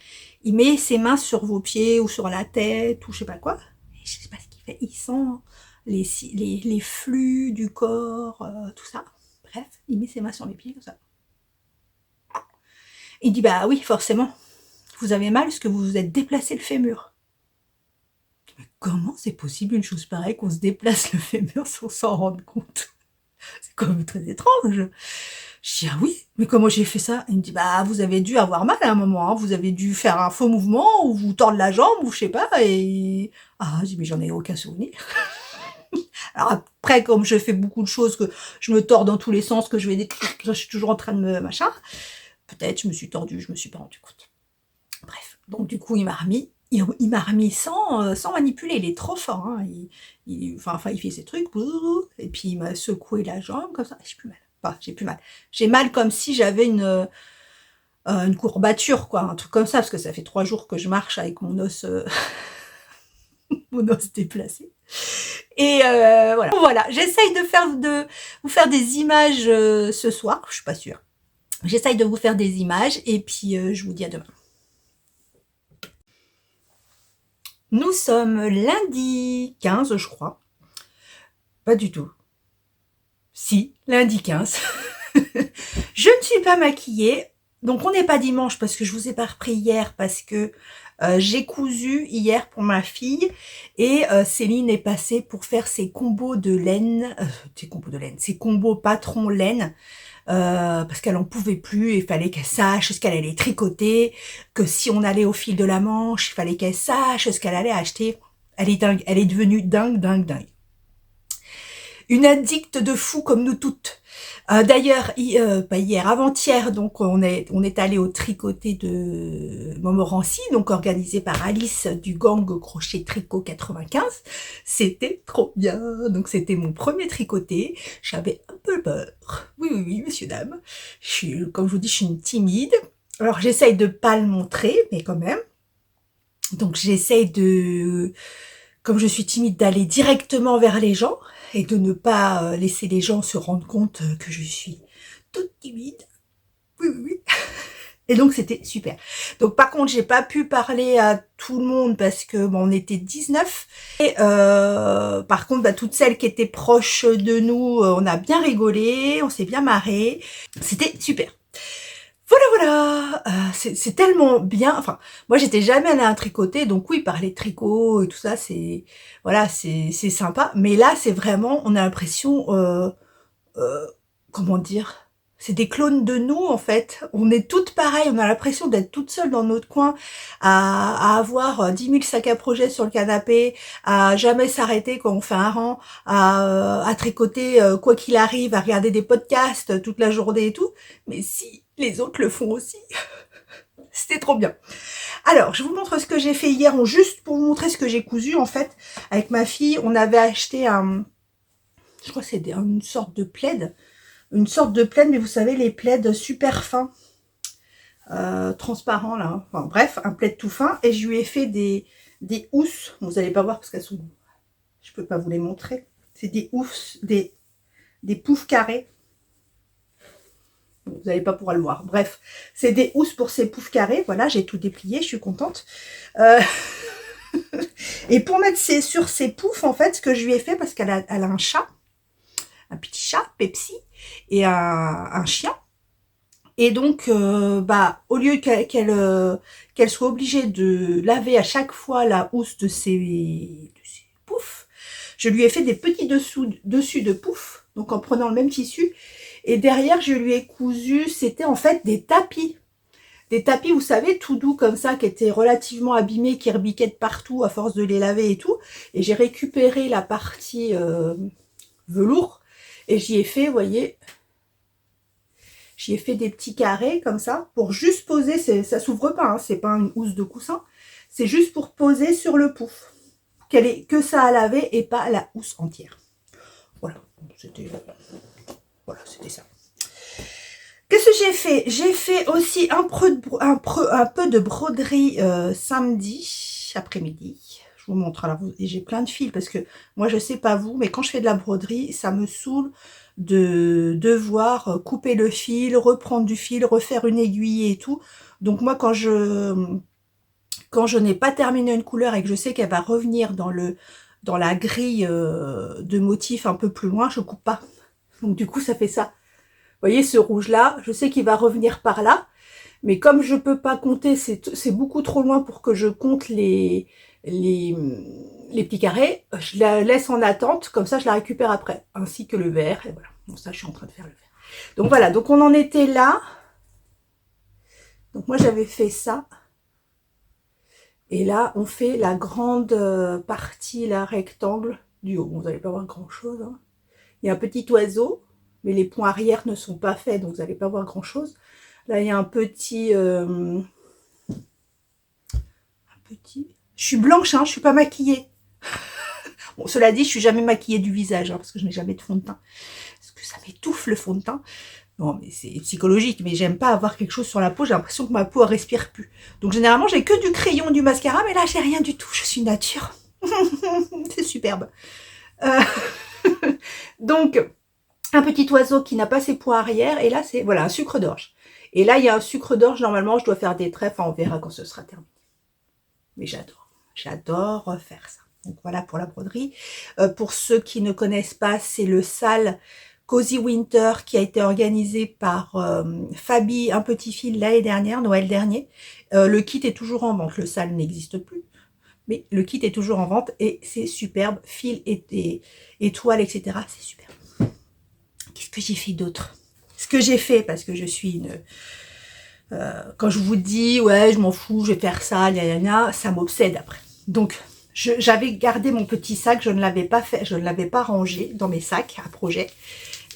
Speaker 1: Il met ses mains sur vos pieds ou sur la tête ou je sais pas quoi. Et je sais pas ce qu'il fait. Et il sent les flux du corps, tout ça. Bref, il met ses mains sur mes pieds comme ça. Il dit, bah oui, forcément, vous avez mal parce que vous vous êtes déplacé le fémur. Mais comment c'est possible une chose pareille qu'on se déplace le fémur sans s'en rendre compte? C'est quand même très étrange. Je dis, ah oui, mais comment j'ai fait ça? Il me dit, bah vous avez dû avoir mal à un moment, hein. Vous avez dû faire un faux mouvement, ou vous tordre la jambe, ou je sais pas, et... Ah, je dis, mais j'en ai aucun souvenir. Alors après, comme je fais beaucoup de choses, que je me tords dans tous les sens, que je suis toujours en train de me machin, peut-être je me suis tordue, je me suis pas rendu compte. Bref, donc du coup il m'a remis, sans manipuler, il est trop fort, hein. Il fait ses trucs, et puis il m'a secoué la jambe comme ça, j'ai plus mal. Enfin, j'ai plus mal. J'ai mal comme si j'avais une courbature, quoi, un truc comme ça, parce que ça fait 3 jours que je marche avec mon os, mon os déplacé. Et voilà. Voilà, j'essaye de vous faire des images ce soir, je suis pas sûre. J'essaye de vous faire des images, et puis je vous dis à demain. Nous sommes lundi 15, je crois. Pas du tout. Si, lundi 15. Je ne suis pas maquillée. Donc on n'est pas dimanche parce que je vous ai pas repris hier parce que j'ai cousu hier pour ma fille et Céline est passée pour faire ses combos de laine, ses combos patron laine. Parce qu'elle en pouvait plus, il fallait qu'elle sache ce qu'elle allait tricoter, que si on allait au fil de la manche, il fallait qu'elle sache ce qu'elle allait acheter. Elle est dingue, elle est devenue dingue. Une addicte de fou comme nous toutes. D'ailleurs, pas hier, avant-hier, donc on est allé au tricoté de Montmorency, donc organisé par Alice du gang crochet tricot 95. C'était trop bien. Donc c'était mon premier tricoté. J'avais un peu peur. Oui, monsieur, dame. Comme je vous dis, je suis une timide. Alors j'essaye de pas le montrer, mais quand même. Donc j'essaye comme je suis timide, d'aller directement vers les gens et de ne pas laisser les gens se rendre compte que je suis toute timide. Oui. Et donc c'était super. Donc par contre, j'ai pas pu parler à tout le monde parce que on était 19. Et par contre, toutes celles qui étaient proches de nous, on a bien rigolé, on s'est bien marré. C'était super. Voilà, c'est tellement bien. Enfin, moi j'étais jamais allée à un tricoté, donc oui, parler de tricot et tout ça, c'est sympa. Mais là, c'est vraiment, on a l'impression, comment dire, c'est des clones de nous en fait. On est toutes pareilles, on a l'impression d'être toutes seules dans notre coin, à avoir 10 000 sacs à projet sur le canapé, à jamais s'arrêter quand on fait un rang, à tricoter quoi qu'il arrive, à regarder des podcasts toute la journée et tout. Mais si les autres le font aussi, c'était trop bien. Alors, je vous montre ce que j'ai fait hier, juste pour vous montrer ce que j'ai cousu en fait. Avec ma fille, on avait acheté je crois que c'est une sorte de plaid. Une sorte de plaid, mais vous savez, les plaids super fins, transparents là. Enfin bref, un plaid tout fin. Et je lui ai fait des housses. Vous n'allez pas voir parce qu'elles sont... Je peux pas vous les montrer. C'est des housses, des poufs carrés. Vous n'allez pas pouvoir le voir. Bref, c'est des housses pour ces poufs carrés. Voilà, j'ai tout déplié, je suis contente. Et pour mettre sur ces poufs, en fait, ce que je lui ai fait, parce qu'elle a un chat, un petit chat, Pepsi, et un chien. Et donc, au lieu qu'elle soit obligée de laver à chaque fois la housse de ses poufs, je lui ai fait des petits dessus de poufs, donc en prenant le même tissu. Et derrière, je lui ai cousu, c'était en fait des tapis. Des tapis, vous savez, tout doux comme ça, qui étaient relativement abîmés, qui rebiquaient de partout à force de les laver et tout. Et j'ai récupéré la partie velours et j'y ai fait, vous voyez, j'y ai fait des petits carrés comme ça pour juste poser, ça s'ouvre pas, hein, c'est pas une housse de coussin, c'est juste pour poser sur le pouf, qu'elle ait que ça à laver et pas la housse entière. Voilà, c'était ça. Qu'est-ce que j'ai fait? J'ai fait aussi un peu de broderie samedi après-midi. Je vous montre. Alors, j'ai plein de fils parce que moi, je sais pas vous, mais quand je fais de la broderie, ça me saoule de devoir couper le fil, reprendre du fil, refaire une aiguille et tout. Donc moi, quand je n'ai pas terminé une couleur et que je sais qu'elle va revenir dans la grille de motifs un peu plus loin, je coupe pas. Donc du coup, ça fait ça. Vous voyez, ce rouge-là, je sais qu'il va revenir par là, mais comme je peux pas compter, c'est beaucoup trop loin pour que je compte les petits carrés, je la laisse en attente, comme ça je la récupère après, ainsi que le vert, et voilà. Bon, ça, je suis en train de faire le vert. Donc voilà, donc on en était là. Donc moi, j'avais fait ça. Et là, on fait la grande partie, la rectangle du haut. Bon, vous n'allez pas voir grand-chose, hein. Il y a un petit oiseau, mais les points arrière ne sont pas faits, donc vous n'allez pas voir grand-chose. Là, il y a un petit... Je suis blanche, hein, je suis pas maquillée. Bon, cela dit, je suis jamais maquillée du visage, hein, parce que je n'ai jamais de fond de teint. Parce que ça m'étouffe le fond de teint. Non, mais c'est psychologique, mais j'aime pas avoir quelque chose sur la peau, j'ai l'impression que ma peau ne respire plus. Donc généralement, j'ai que du crayon, du mascara, mais là, j'ai rien du tout, je suis nature. C'est superbe. Donc, un petit oiseau qui n'a pas ses points arrière, et là, c'est voilà un sucre d'orge. Et là, il y a un sucre d'orge, normalement, je dois faire des traits, enfin, on verra quand ce sera terminé. Mais j'adore faire ça. Donc voilà pour la broderie. Pour ceux qui ne connaissent pas, c'est le sale Cozy Winter qui a été organisé par Fabi, un petit fil l'année dernière, Noël dernier. Le kit est toujours en vente, le sale n'existe plus. Mais le kit est toujours en vente et c'est superbe, fil et toile, etc. C'est superbe. Qu'est-ce que j'ai fait d'autre? Ce que j'ai fait, parce que je suis une... quand je vous dis, ouais, je m'en fous, je vais faire ça, ça m'obsède après. Donc, j'avais gardé mon petit sac, je ne l'avais pas fait, je ne l'avais pas rangé dans mes sacs à projet.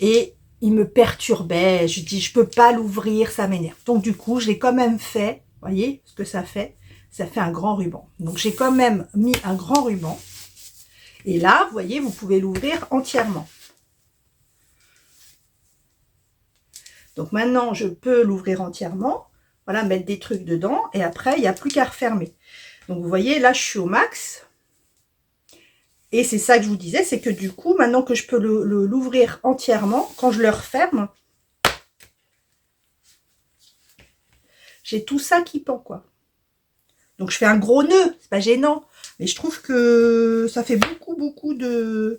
Speaker 1: Et il me perturbait, je dis, je peux pas l'ouvrir, ça m'énerve. Donc, du coup, je l'ai quand même fait, vous voyez ce que ça fait? Ça fait un grand ruban. Donc, j'ai quand même mis un grand ruban. Et là, vous voyez, vous pouvez l'ouvrir entièrement. Donc maintenant, je peux l'ouvrir entièrement, voilà, mettre des trucs dedans, et après, il n'y a plus qu'à refermer. Donc vous voyez, là, je suis au max. Et c'est ça que je vous disais, c'est que du coup, maintenant que je peux l'ouvrir entièrement, quand je le referme, j'ai tout ça qui pend, quoi. Donc je fais un gros nœud, c'est pas gênant, mais je trouve que ça fait beaucoup de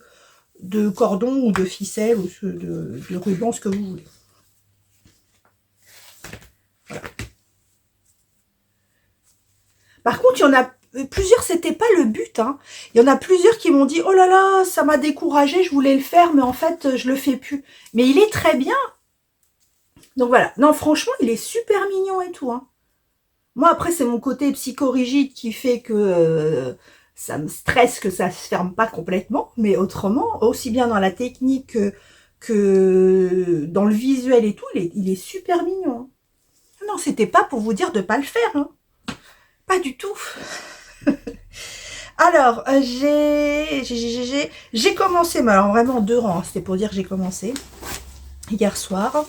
Speaker 1: cordon ou de ficelle ou de ruban, ce que vous voulez. Voilà. Par contre, il y en a plusieurs, c'était pas le but, hein. Il y en a plusieurs qui m'ont dit, oh là là, ça m'a découragé, je voulais le faire, mais en fait, je le fais plus. Mais il est très bien. Donc voilà. Non, franchement, il est super mignon et tout, hein. Moi, après, c'est mon côté psychorigide qui fait que ça me stresse que ça se ferme pas complètement. Mais autrement, aussi bien dans la technique que dans le visuel et tout, il est super mignon, hein. Non, c'était pas pour vous dire de pas le faire, hein. Pas du tout. Alors, j'ai commencé, mais alors vraiment 2 rangs, c'était pour dire que j'ai commencé. Hier soir,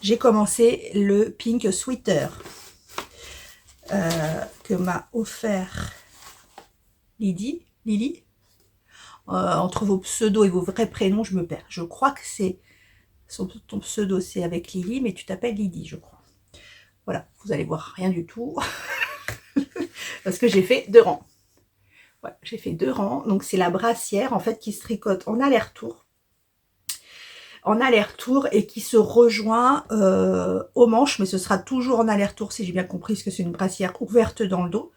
Speaker 1: j'ai commencé le Pink Sweater que m'a offert Lily. Entre vos pseudos et vos vrais prénoms, je me perds. Je crois que c'est ton pseudo, c'est avec Lily, mais tu t'appelles Lydie, je crois. Voilà, vous allez voir rien du tout. Parce que j'ai fait 2 rangs. Ouais, j'ai fait 2 rangs. Donc, c'est la brassière, en fait, qui se tricote en aller-retour. En aller-retour et qui se rejoint aux manches. Mais ce sera toujours en aller-retour, si j'ai bien compris, parce que c'est une brassière ouverte dans le dos.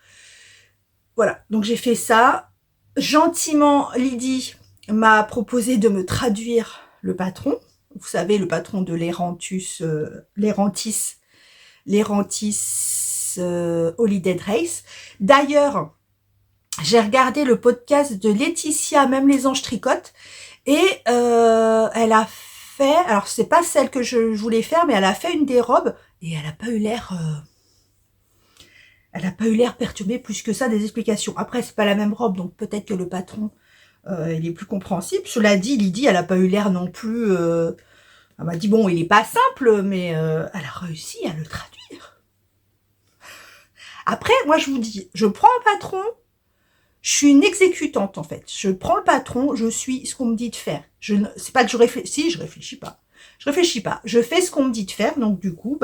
Speaker 1: Voilà. Donc, j'ai fait ça. Gentiment, Lydie m'a proposé de me traduire le patron. Vous savez, le patron de l'Erantis Holiday Race. D'ailleurs, j'ai regardé le podcast de Laetitia, même les anges tricotent, et elle a fait, alors c'est pas celle que je voulais faire, mais elle a fait une des robes, et elle n'a pas eu l'air perturbée plus que ça des explications. Après, c'est pas la même robe, donc peut-être que le patron, il est plus compréhensible. Cela dit, Lydie, elle n'a pas eu l'air non plus... elle m'a dit, bon, il est pas simple, mais elle a réussi à le traduire. Après, moi, je vous dis, je prends le patron, je suis une exécutante, en fait. Je prends le patron, je suis ce qu'on me dit de faire. C'est pas que je réfléchis, je réfléchis pas. Je réfléchis pas. Je fais ce qu'on me dit de faire, donc du coup,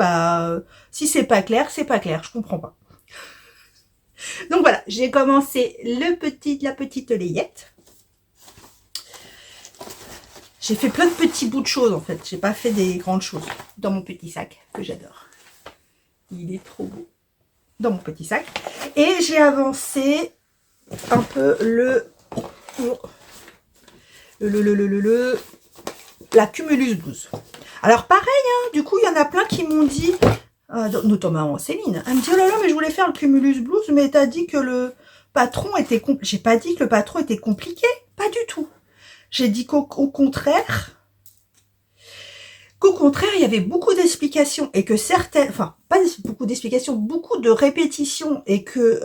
Speaker 1: si c'est pas clair, c'est pas clair, je comprends pas. Donc voilà, j'ai commencé la petite layette. J'ai fait plein de petits bouts de choses, en fait. J'ai pas fait des grandes choses dans mon petit sac, que j'adore. Il est trop beau. Dans mon petit sac. Et j'ai avancé un peu la Cumulus Blues. Alors pareil, hein, du coup, il y en a plein qui m'ont dit, notamment Céline, elle me dit, oh là là, mais je voulais faire le Cumulus Blues, mais t'as dit que le patron était compliqué. J'ai pas dit que le patron était compliqué, pas du tout. J'ai dit qu'au contraire, il y avait beaucoup d'explications et que certaines, enfin, pas beaucoup d'explications, beaucoup de répétitions et que,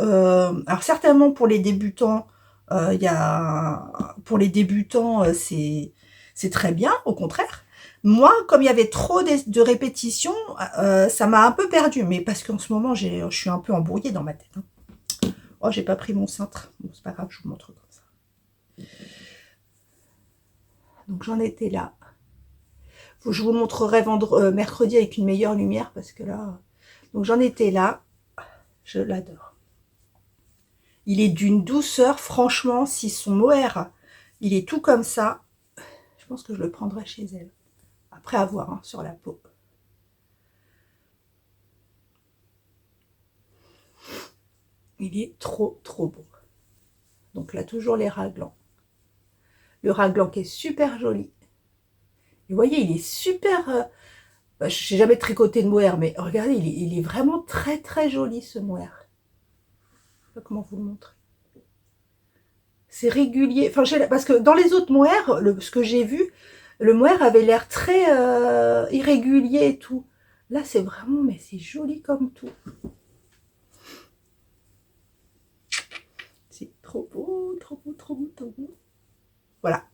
Speaker 1: alors certainement pour les débutants, pour les débutants, c'est très bien, au contraire. Moi, comme il y avait trop de répétitions, ça m'a un peu perdu, mais parce qu'en ce moment, je suis un peu embrouillée dans ma tête. Hein. Oh, j'ai pas pris mon cintre. Bon, c'est pas grave, je vous montre comme ça. Donc j'en étais là. Je vous montrerai mercredi avec une meilleure lumière parce que là... Donc j'en étais là. Je l'adore. Il est d'une douceur, franchement, si son mohair, il est tout comme ça, je pense que je le prendrai chez elle. Après avoir hein, sur la peau. Il est trop, trop beau. Donc là, toujours les raglans. Le raglan qui est super joli. Et vous voyez, il est super... je n'ai jamais tricoté de mohair, mais regardez, il est vraiment très, très joli, ce mohair. Je sais pas comment vous le montrer. C'est régulier. Enfin, parce que dans les autres mohairs, ce que j'ai vu, le mohair avait l'air très irrégulier et tout. Là, c'est vraiment... Mais c'est joli comme tout. C'est trop beau, trop beau, trop beau, trop beau. Voilà.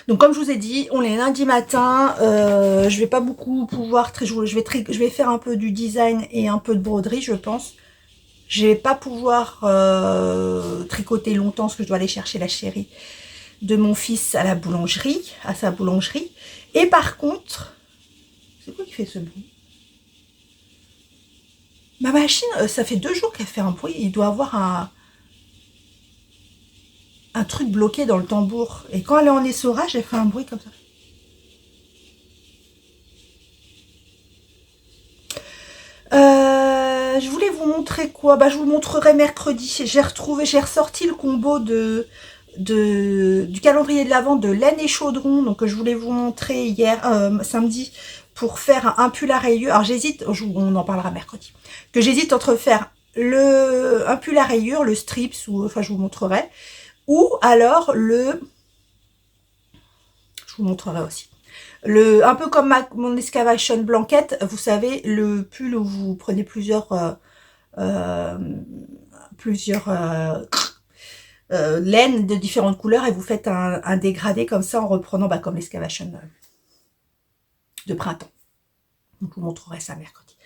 Speaker 1: Donc comme je vous ai dit, on est lundi matin, je vais pas beaucoup pouvoir, je vais faire un peu du design et un peu de broderie je pense. Je vais pas pouvoir tricoter longtemps parce que je dois aller chercher la chérie de mon fils à la boulangerie, à sa boulangerie. Et par contre, c'est quoi qui fait ce bruit? Ma machine, ça fait 2 jours qu'elle fait un bruit, il doit avoir un truc bloqué dans le tambour. Et quand elle est en essorage, elle fait un bruit comme ça. Je voulais vous montrer quoi? Bah, je vous montrerai mercredi. J'ai ressorti le combo du calendrier de l'Avent de laine et chaudron. Donc, je voulais vous montrer hier, samedi, pour faire un pull à rayures. Alors, j'hésite, on en parlera mercredi, que j'hésite entre faire un pull à rayures, le strips, ou enfin, je vous montrerai, ou alors je vous montrerai aussi. Un peu comme mon excavation blanquette, vous savez, le pull où vous prenez plusieurs laines de différentes couleurs et vous faites un dégradé comme ça en reprenant comme l'excavation de printemps. Donc, je vous montrerai ça mercredi.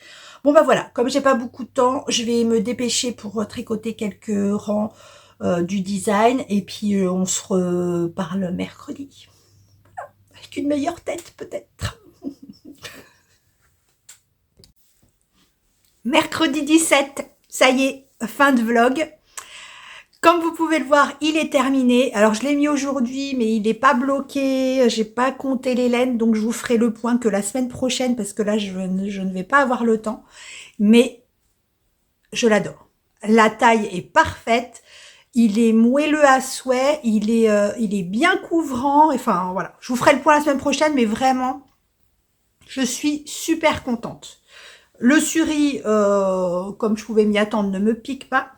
Speaker 1: Bon bah voilà, comme j'ai pas beaucoup de temps, je vais me dépêcher pour tricoter quelques rangs du design et puis on se reparle mercredi. Avec une meilleure tête peut-être. Mercredi 17, ça y est, fin de vlog. Comme vous pouvez le voir, il est terminé. Alors, je l'ai mis aujourd'hui, mais il n'est pas bloqué. J'ai pas compté les laines, donc je vous ferai le point que la semaine prochaine, parce que là, je ne vais pas avoir le temps. Mais je l'adore. La taille est parfaite. Il est moelleux à souhait. Il est bien couvrant. Enfin, voilà. Je vous ferai le point la semaine prochaine, mais vraiment, je suis super contente. Le suri, comme je pouvais m'y attendre, ne me pique pas.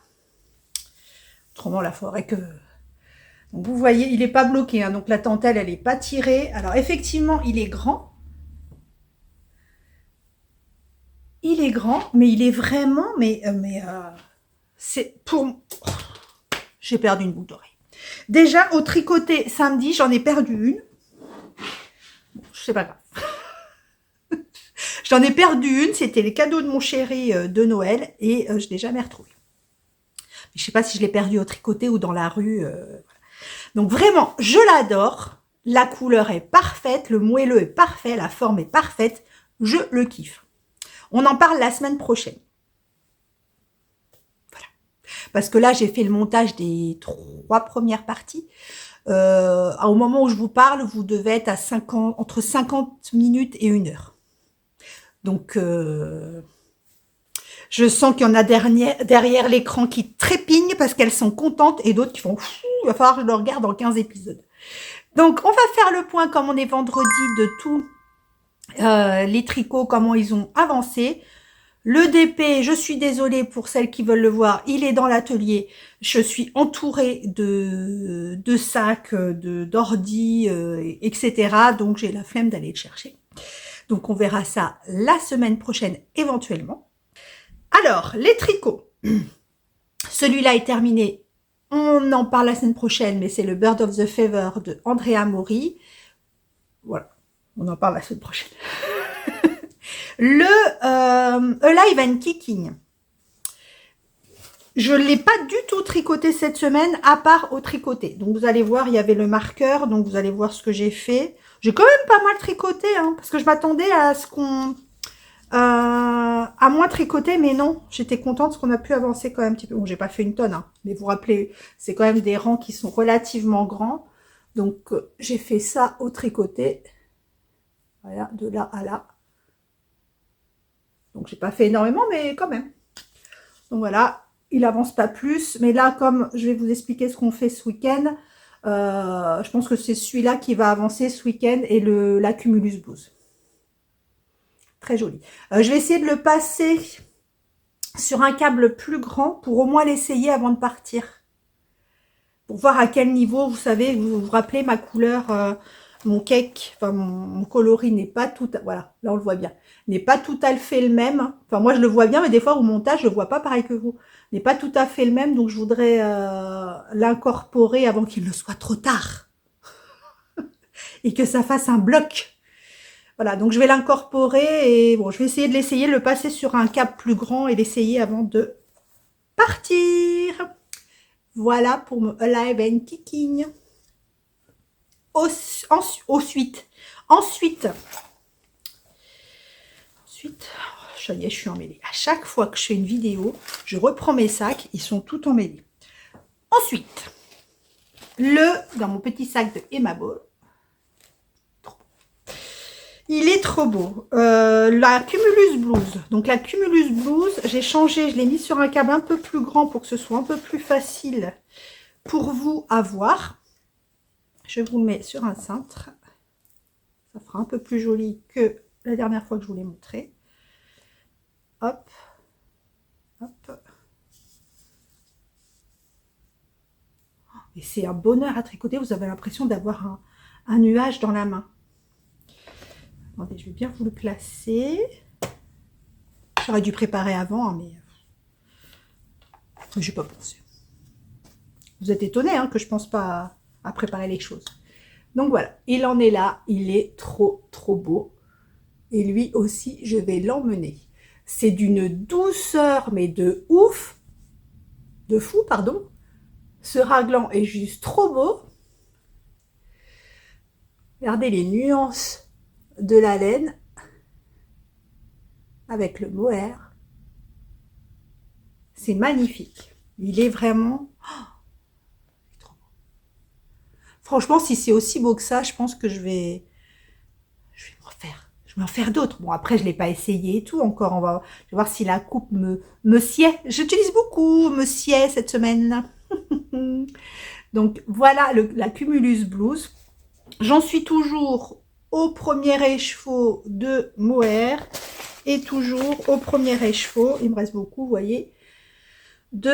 Speaker 1: Autrement, la forêt que... Donc, vous voyez, il n'est pas bloqué. Hein, donc, la dentelle, elle n'est pas tirée. Alors, effectivement, il est grand. Il est grand, mais il est vraiment... c'est pour... Oh, j'ai perdu une boucle d'oreille. Déjà, au tricoté samedi, j'en ai perdu une. Bon, c'est pas grave. J'en ai perdu une. C'était les cadeaux de mon chéri de Noël. Et je ne l'ai jamais retrouvée. Je ne sais pas si je l'ai perdu au tricoté ou dans la rue. Donc vraiment, je l'adore. La couleur est parfaite, le moelleux est parfait, la forme est parfaite. Je le kiffe. On en parle la semaine prochaine. Voilà. Parce que là, j'ai fait le montage des 3 premières parties. Au moment où je vous parle, vous devez être à entre 50 minutes et 1 heure. Donc, je sens qu'il y en a derrière l'écran qui trépignent parce qu'elles sont contentes et d'autres qui font « il va falloir que je le regarde en 15 épisodes ». Donc, on va faire le point, comme on est vendredi, de tous les tricots, comment ils ont avancé. Le DP, je suis désolée pour celles qui veulent le voir, il est dans l'atelier. Je suis entourée de sacs, d'ordi, etc. Donc, j'ai la flemme d'aller le chercher. Donc, on verra ça la semaine prochaine, éventuellement. Alors, les tricots. Celui-là est terminé. On en parle la semaine prochaine, mais c'est le Bird of the Feather de Andrea Mori. Voilà, on en parle la semaine prochaine. Le Alive and Kicking. Je ne l'ai pas du tout tricoté cette semaine, à part au tricoté. Donc, vous allez voir, il y avait le marqueur. Donc, vous allez voir ce que j'ai fait. J'ai quand même pas mal tricoté, hein, parce que je m'attendais à ce qu'on... à moins tricoter, mais non. J'étais contente parce qu'on a pu avancer quand même un petit peu. Bon, j'ai pas fait une tonne, hein, mais vous vous rappelez, c'est quand même des rangs qui sont relativement grands. Donc, j'ai fait ça au tricoté. Voilà, de là à là. Donc, j'ai pas fait énormément, mais quand même. Donc, voilà. Il avance pas plus, mais là, comme je vais vous expliquer ce qu'on fait ce week-end, je pense que c'est celui-là qui va avancer ce week-end et la Cumulus Blues. Très joli. Je vais essayer de le passer sur un câble plus grand pour au moins l'essayer avant de partir. Pour voir à quel niveau, vous savez, vous vous rappelez ma couleur, mon cake, enfin mon coloris n'est pas tout, voilà, là on le voit bien, n'est pas tout à fait le même. Enfin moi je le vois bien, mais des fois au montage je le vois pas pareil que vous. N'est pas tout à fait le même, donc je voudrais l'incorporer avant qu'il ne soit trop tard et que ça fasse un bloc. Voilà, donc je vais l'incorporer et bon, je vais essayer de l'essayer, le passer sur un câble plus grand et l'essayer avant de partir. Voilà pour mon Alive and Kicking. Ensuite, ça y est, je suis emmêlée. À chaque fois que je fais une vidéo, je reprends mes sacs, ils sont tout emmêlés. Ensuite, dans mon petit sac de Emma Ball, il est trop beau. La Cumulus Blues. Donc la Cumulus Blues, j'ai changé, je l'ai mis sur un câble un peu plus grand pour que ce soit un peu plus facile pour vous à voir. Je vous le mets sur un cintre. Ça fera un peu plus joli que la dernière fois que je vous l'ai montré. Hop. Hop. Et c'est un bonheur à tricoter. Vous avez l'impression d'avoir un nuage dans la main. Attendez, je vais bien vous le placer. J'aurais dû préparer avant, hein, mais je n'ai pas pensé. Vous êtes étonnés hein, que je ne pense pas à préparer les choses. Donc voilà, il en est là. Il est trop, trop beau. Et lui aussi, je vais l'emmener. C'est d'une douceur, mais de ouf. De fou, pardon. Ce raglan est juste trop beau. Regardez les nuances de la laine avec le mohair. C'est magnifique. Il est vraiment... Oh, trop beau. Franchement, si c'est aussi beau que ça, je pense que je vais m'en faire. Je vais en faire d'autres. Bon, après, je ne l'ai pas essayé et tout encore. Je vais voir si la coupe me sied. J'utilise beaucoup me sied cette semaine. Donc, voilà la Cumulus Blues. J'en suis toujours au premier écheveau de mohair et toujours au premier écheveau, il me reste beaucoup, vous voyez, de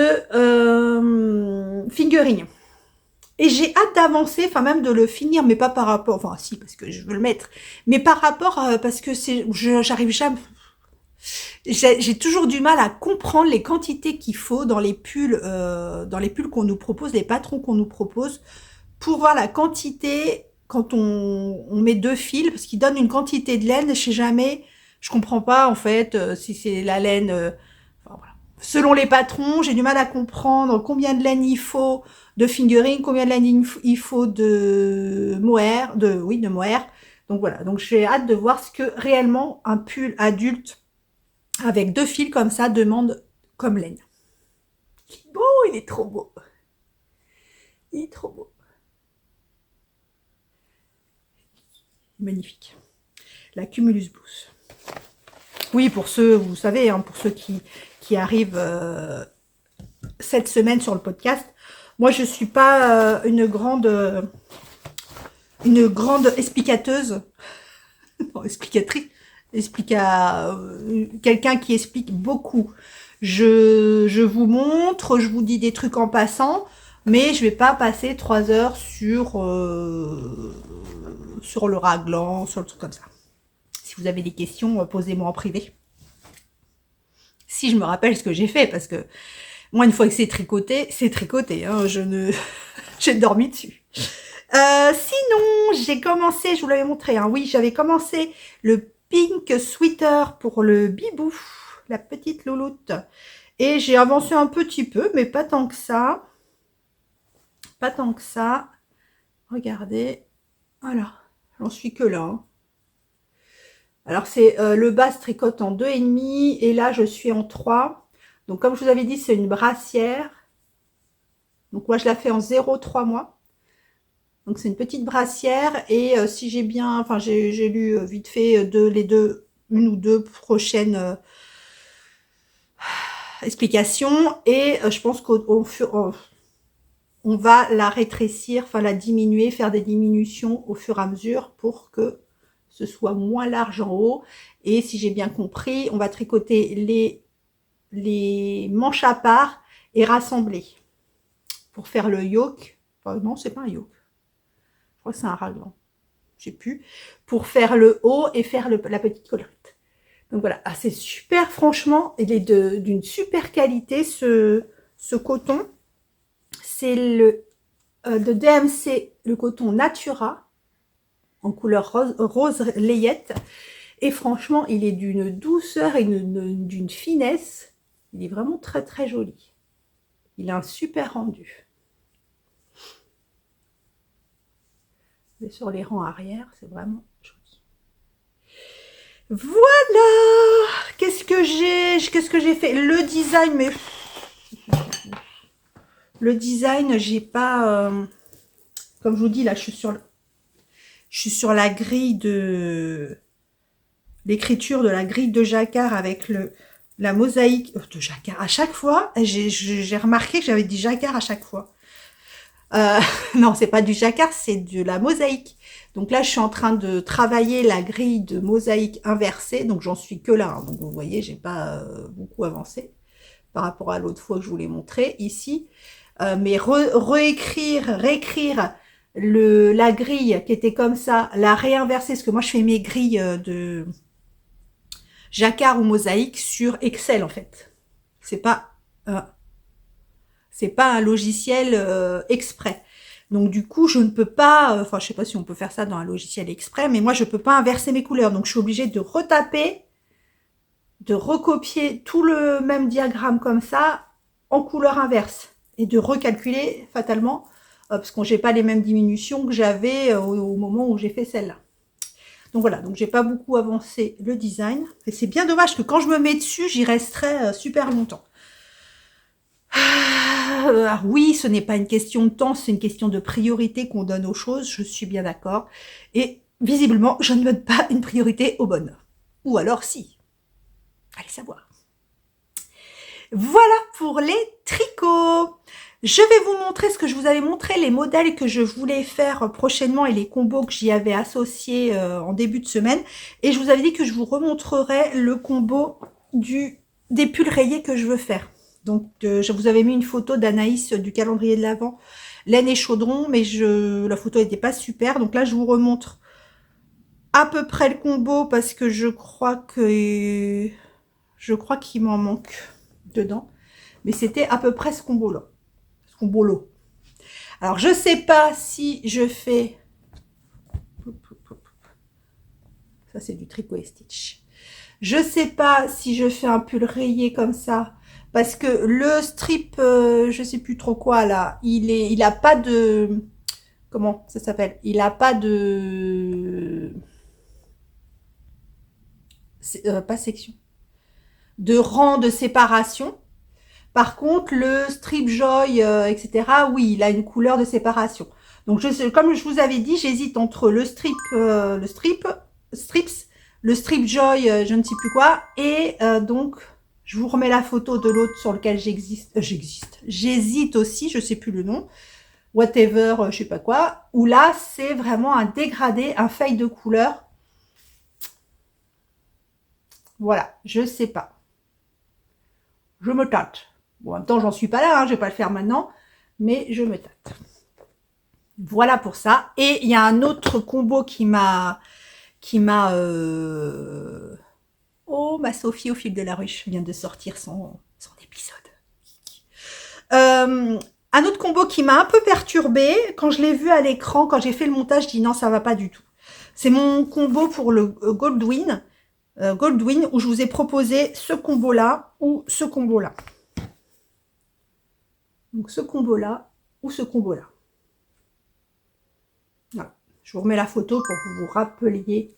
Speaker 1: fingering. Et j'ai hâte d'avancer, enfin même de le finir, mais pas par rapport, enfin si, parce que je veux le mettre, mais par rapport, parce que j'arrive jamais, j'ai toujours du mal à comprendre les quantités qu'il faut dans les pulls qu'on nous propose, les patrons qu'on nous propose, pour voir la quantité quand on met 2 fils, parce qu'ils donnent une quantité de laine, je sais jamais, je comprends pas en fait si c'est la laine, enfin, voilà. Selon les patrons, j'ai du mal à comprendre combien de laine il faut de fingering, combien de laine il faut de mohair, de mohair. Donc voilà, donc j'ai hâte de voir ce que réellement un pull adulte avec 2 fils comme ça demande comme laine. Beau, il est trop beau. Il est trop beau. Magnifique. La Cumulus Blues. Oui, pour ceux, vous savez, hein, pour ceux qui arrivent cette semaine sur le podcast, moi je suis pas une grande explicateuse, non, explicatrice, quelqu'un qui explique beaucoup. Je vous montre, je vous dis des trucs en passant, mais je vais pas passer 3 heures sur le raglan, sur le truc comme ça. Si vous avez des questions, posez-moi en privé. Si je me rappelle ce que j'ai fait, parce que moi, une fois que c'est tricoté, hein, j'ai dormi dessus. Sinon, j'ai commencé, je vous l'avais montré, hein, oui, j'avais commencé le pink sweater pour le bibou, la petite louloute. Et j'ai avancé un petit peu, mais pas tant que ça. Pas tant que ça. Regardez. Voilà. J'en suis que là. Hein. Alors, c'est le bas se tricote en 2,5 et là, je suis en 3. Donc, comme je vous avais dit, c'est une brassière. Donc, moi, je la fais en 0,3 mois. Donc, c'est une petite brassière. Et si j'ai bien... Enfin, j'ai lu vite fait une ou deux prochaines explications. Et je pense qu'on va la rétrécir, enfin la diminuer, faire des diminutions au fur et à mesure pour que ce soit moins large en haut. Et si j'ai bien compris, on va tricoter les manches à part et rassembler pour faire le yoke. Enfin, non, c'est pas un yoke. Je crois que c'est un raglan. Je sais plus. Pour faire le haut et faire la petite collerette. Donc voilà, ah, c'est super, franchement, il est d'une super qualité ce coton. C'est le de DMC, le coton Natura, en couleur rose layette. Et franchement, il est d'une douceur et d'une finesse. Il est vraiment très très joli. Il a un super rendu. Et sur les rangs arrière, c'est vraiment joli. Voilà. Qu'est-ce que j'ai fait? Le design, mais le design, j'ai pas. Comme je vous dis, là, je suis sur la grille de l'écriture de la grille de jacquard avec la mosaïque de jacquard. À chaque fois, j'ai remarqué que j'avais dit jacquard à chaque fois. Non, c'est pas du jacquard, c'est de la mosaïque. Donc là, je suis en train de travailler la grille de mosaïque inversée. Donc j'en suis que là. Hein. Donc vous voyez, j'ai pas beaucoup avancé par rapport à l'autre fois que je vous l'ai montré ici. Mais réécrire la grille qui était comme ça, la réinverser, parce que moi je fais mes grilles de jacquard ou mosaïque sur Excel en fait. C'est pas un logiciel exprès. Donc du coup, je ne peux pas, enfin je sais pas si on peut faire ça dans un logiciel exprès, mais moi je peux pas inverser mes couleurs. Donc je suis obligée de retaper, de recopier tout le même diagramme comme ça en couleur inverse et de recalculer fatalement parce que j'ai pas les mêmes diminutions que j'avais au moment où j'ai fait celle-là. Donc voilà, donc j'ai pas beaucoup avancé le design. Et c'est bien dommage que quand je me mets dessus, j'y resterai super longtemps. Oui, ce n'est pas une question de temps, c'est une question de priorité qu'on donne aux choses, je suis bien d'accord. Et visiblement, je ne donne pas une priorité au bonheur. Ou alors si. Allez savoir. Voilà pour les tricots. Je vais vous montrer ce que je vous avais montré, les modèles que je voulais faire prochainement et les combos que j'y avais associés en début de semaine. Et je vous avais dit que je vous remontrerai le combo des pulls rayés que je veux faire. Donc, je vous avais mis une photo d'Anaïs du calendrier de l'Avent, laine et chaudron, mais la photo n'était pas super. Donc là, je vous remontre à peu près le combo parce que je crois qu'il m'en manque dedans. Mais c'était à peu près ce combo-là. Alors, je sais pas si je fais... Ça, c'est du tricot et stitch. Je sais pas si je fais un pull rayé comme ça. Parce que le strip, je sais plus trop quoi, là, il a pas de... Comment ça s'appelle? Il a pas de... pas section. De rang de séparation. Par contre, le strip joy, etc., oui, il a une couleur de séparation. Donc, comme je vous avais dit, j'hésite entre le strips, le strip joy, je ne sais plus quoi, et donc, je vous remets la photo de l'autre sur lequel j'hésite aussi, je sais plus le nom, whatever, je sais pas quoi, où là, c'est vraiment un dégradé, un fade de couleur. Voilà, je sais pas. Je me tâte. Bon, en même temps, j'en suis pas là, hein, je vais pas le faire maintenant, mais je me tâte. Voilà pour ça. Et il y a un autre combo Oh, ma Sophie au fil de la ruche vient de sortir son épisode. Un autre combo qui m'a un peu perturbée, quand je l'ai vu à l'écran, quand j'ai fait le montage, je dis non, ça va pas du tout. C'est mon combo pour le Goldwyn, où je vous ai proposé ce combo-là ou ce combo-là. Donc ce combo-là ou ce combo-là. Voilà. Je vous remets la photo pour que vous vous rappeliez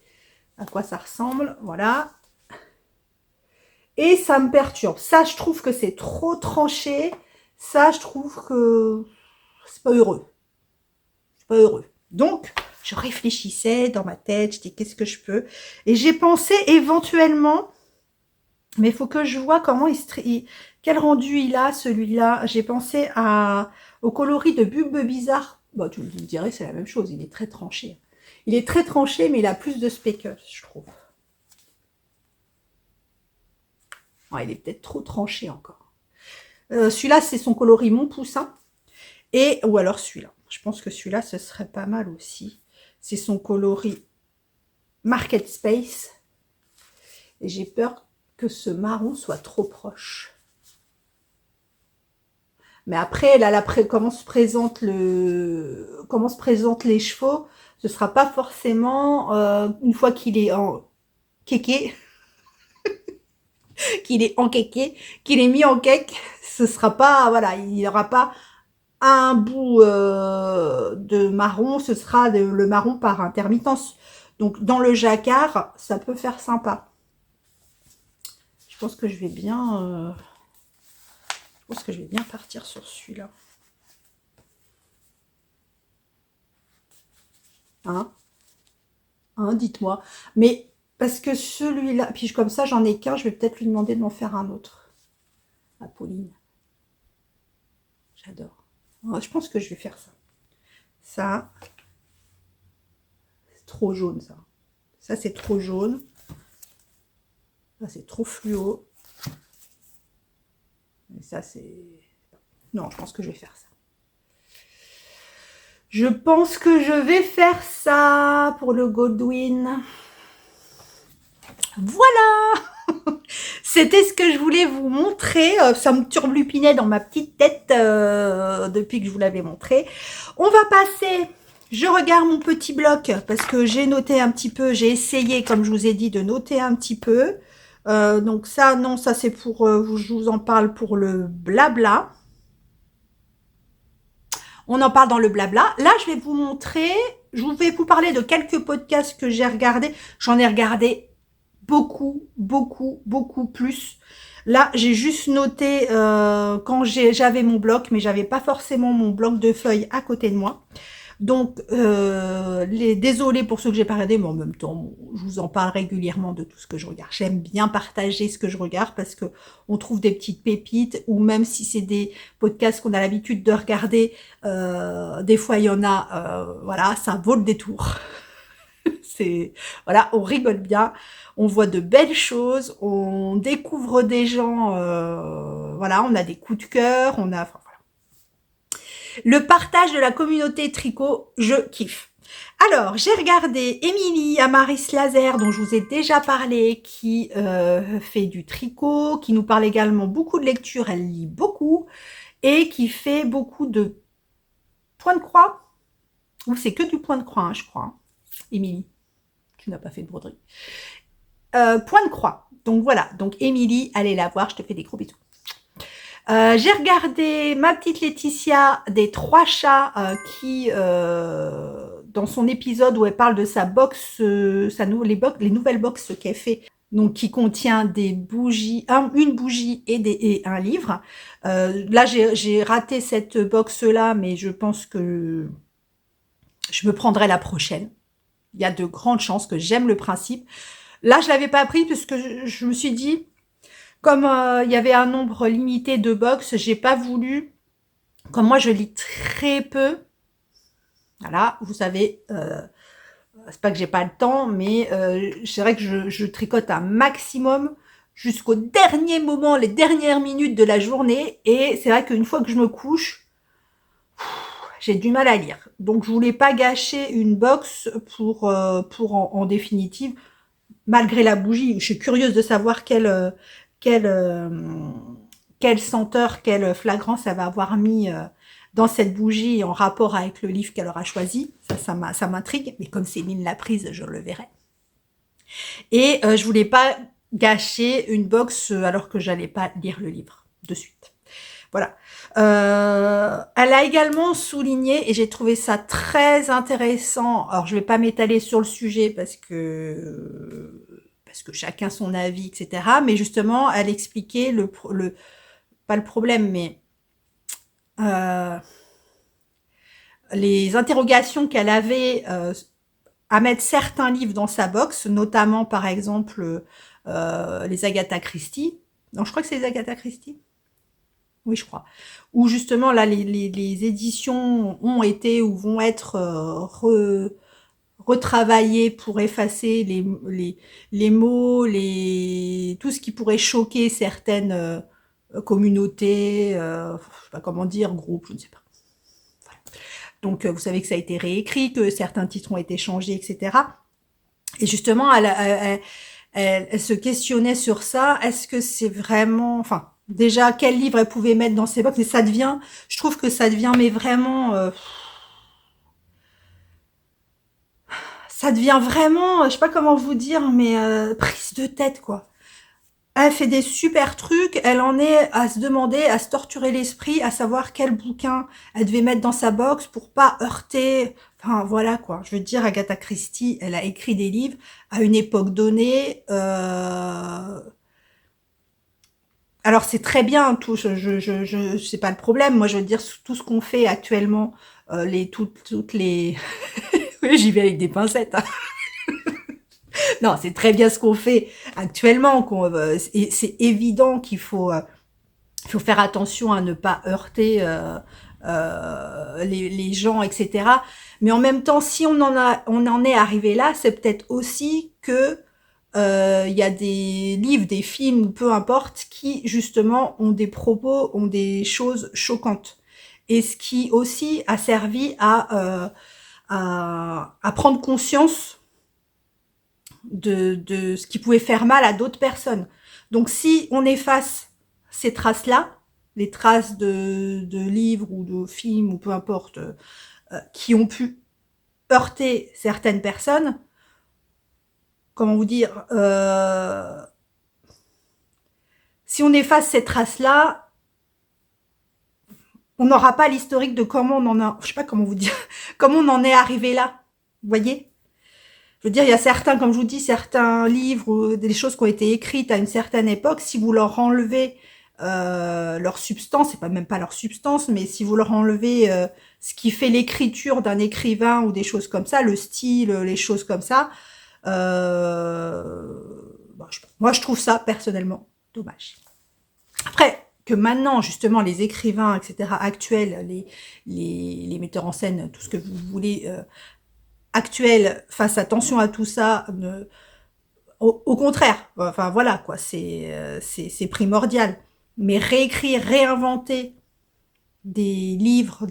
Speaker 1: à quoi ça ressemble. Voilà. Et ça me perturbe. Ça, je trouve que c'est trop tranché. Ça, je trouve que c'est pas heureux. C'est pas heureux. Donc, je réfléchissais dans ma tête. Je dis, qu'est-ce que je peux? Et j'ai pensé éventuellement, mais il faut que je vois comment quel rendu il a, celui-là. J'ai pensé au coloris de Bulbe Bizarre. Bon, tu me dirais, c'est la même chose. Il est très tranché. Il est très tranché, mais il a plus de speckles, je trouve. Il est peut-être trop tranché encore. Celui-là, c'est son coloris Mon Poussin. Ou alors celui-là. Je pense que celui-là, ce serait pas mal aussi. C'est son coloris Market Space. Et j'ai peur que ce marron soit trop proche. Mais après, là, comment se présentent les chevaux, ce sera pas forcément, une fois qu'il est en kéké, qu'il est mis en cake, ce sera pas, voilà, il n'y aura pas un bout de marron, ce sera le marron par intermittence. Donc dans le jacquard, ça peut faire sympa. Je pense que je vais bien partir sur celui-là. Hein, dites-moi. Mais parce que celui-là, puis comme ça j'en ai qu'un, je vais peut-être lui demander de m'en faire un autre. À Pauline. J'adore. Je pense que je vais faire ça. Ça, c'est trop jaune, ça. Ça, c'est trop jaune. Ça, c'est trop fluo. Et ça, c'est... Non, je pense que je vais faire ça. Je pense que je vais faire ça pour le Goldwyn. Voilà. C'était ce que je voulais vous montrer. Ça me turlupinait dans ma petite tête depuis que je vous l'avais montré. On va passer... Je regarde mon petit bloc parce que j'ai noté un petit peu. J'ai essayé, comme je vous ai dit, de noter un petit peu. Donc ça, non, ça c'est pour... je vous en parle pour le blabla. On en parle dans le blabla. Là, je vais vous montrer... Je vais vous parler de quelques podcasts que j'ai regardés. J'en ai regardé beaucoup plus. Là, j'ai juste noté quand j'avais mon bloc, mais j'avais pas forcément mon bloc de feuilles à côté de moi. Donc, désolée pour ceux que j'ai pas regardé, mais en même temps, je vous en parle régulièrement de tout ce que je regarde. J'aime bien partager ce que je regarde parce que on trouve des petites pépites, ou même si c'est des podcasts qu'on a l'habitude de regarder, des fois il y en a, voilà, ça vaut le détour. Voilà, on rigole bien, on voit de belles choses, on découvre des gens, voilà, on a des coups de cœur, enfin, voilà. Le partage de la communauté tricot, je kiffe. Alors, j'ai regardé Émilie Amaris Laser, dont je vous ai déjà parlé, qui fait du tricot, qui nous parle également beaucoup de lecture, elle lit beaucoup, et qui fait beaucoup de points de croix, ou c'est que du point de croix, hein, je crois, Émilie. Tu n'as pas fait de broderie. Point de croix. Donc voilà. Donc Émilie, allez la voir. Je te fais des gros bisous. J'ai regardé ma petite Laetitia des 3 chats qui, dans son épisode où elle parle de sa box, les nouvelles box qu'elle fait, donc qui contient des bougies, une bougie et un livre. Là, j'ai raté cette box là, mais je pense que je me prendrai la prochaine. Il y a de grandes chances que j'aime le principe. Là, je l'avais pas pris parce que je me suis dit, comme il y avait un nombre limité de box, j'ai pas voulu, comme moi je lis très peu, voilà, vous savez, c'est pas que j'ai pas le temps, mais c'est vrai que je tricote un maximum jusqu'au dernier moment, les dernières minutes de la journée, et c'est vrai qu'une fois que je me couche, j'ai du mal à lire. Donc je voulais pas gâcher une box pour en définitive, malgré la bougie. Je suis curieuse de savoir quelle, euh, quelle senteur, quelle flagrance elle va avoir mis dans cette bougie en rapport avec le livre qu'elle aura choisi. Ça m'intrigue, mais comme Céline l'a prise, je le verrai. Et je voulais pas gâcher une box alors que j'allais pas lire le livre de suite. Voilà. Elle a également souligné, et j'ai trouvé ça très intéressant, alors je vais pas m'étaler sur le sujet parce que chacun son avis, etc. Mais justement, elle expliquait pas le problème, mais euh, les interrogations qu'elle avait à mettre certains livres dans sa box, notamment par exemple les Agatha Christie. Non, je crois que c'est les Agatha Christie. Oui, je crois. Où justement, là, les éditions ont été ou vont être retravaillées pour effacer les mots, tout ce qui pourrait choquer certaines communautés, je sais pas comment dire, groupes, je ne sais pas. Voilà. Donc, vous savez que ça a été réécrit, que certains titres ont été changés, etc. Et justement, elle se questionnait sur ça. Est-ce que c'est vraiment... Enfin, déjà, quel livre elle pouvait mettre dans ses box? Et ça devient... Je trouve que ça devient, mais vraiment... ça devient vraiment... Je sais pas comment vous dire, mais prise de tête, quoi. Elle fait des super trucs, elle en est à se demander, à se torturer l'esprit, à savoir quel bouquin elle devait mettre dans sa box pour pas heurter. Enfin voilà quoi. Je veux dire, Agatha Christie, elle a écrit des livres à une époque donnée. Alors c'est très bien, tout. C'est pas le problème. Moi je veux dire tout ce qu'on fait actuellement, toutes les. Oui, j'y vais avec des pincettes. Hein. Non, c'est très bien ce qu'on fait actuellement. Et c'est évident qu'il faut faire attention à ne pas heurter les gens, etc. Mais en même temps, si on en est arrivé là, c'est peut-être aussi que il y a des livres, des films, peu importe, qui justement ont des propos, ont des choses choquantes. Et ce qui aussi a servi à prendre conscience de ce qui pouvait faire mal à d'autres personnes. Donc si on efface ces traces-là, les traces de livres ou de films ou peu importe, qui ont pu heurter certaines personnes, comment vous dire, si on efface ces traces-là, on n'aura pas l'historique de comment on en a, je sais pas comment vous dire, comment on en est arrivé là. Vous voyez? Je veux dire, il y a certains, comme je vous dis, certains livres ou des choses qui ont été écrites à une certaine époque, si vous leur enlevez leur substance, c'est pas même pas leur substance, mais si vous leur enlevez ce qui fait l'écriture d'un écrivain ou des choses comme ça, le style, les choses comme ça, moi je trouve ça personnellement dommage. Après, que maintenant, justement, les écrivains, etc., actuels, les metteurs en scène, tout ce que vous voulez, actuels, fassent attention à tout ça, au contraire, enfin voilà, quoi, c'est primordial. Mais réécrire, réinventer des livres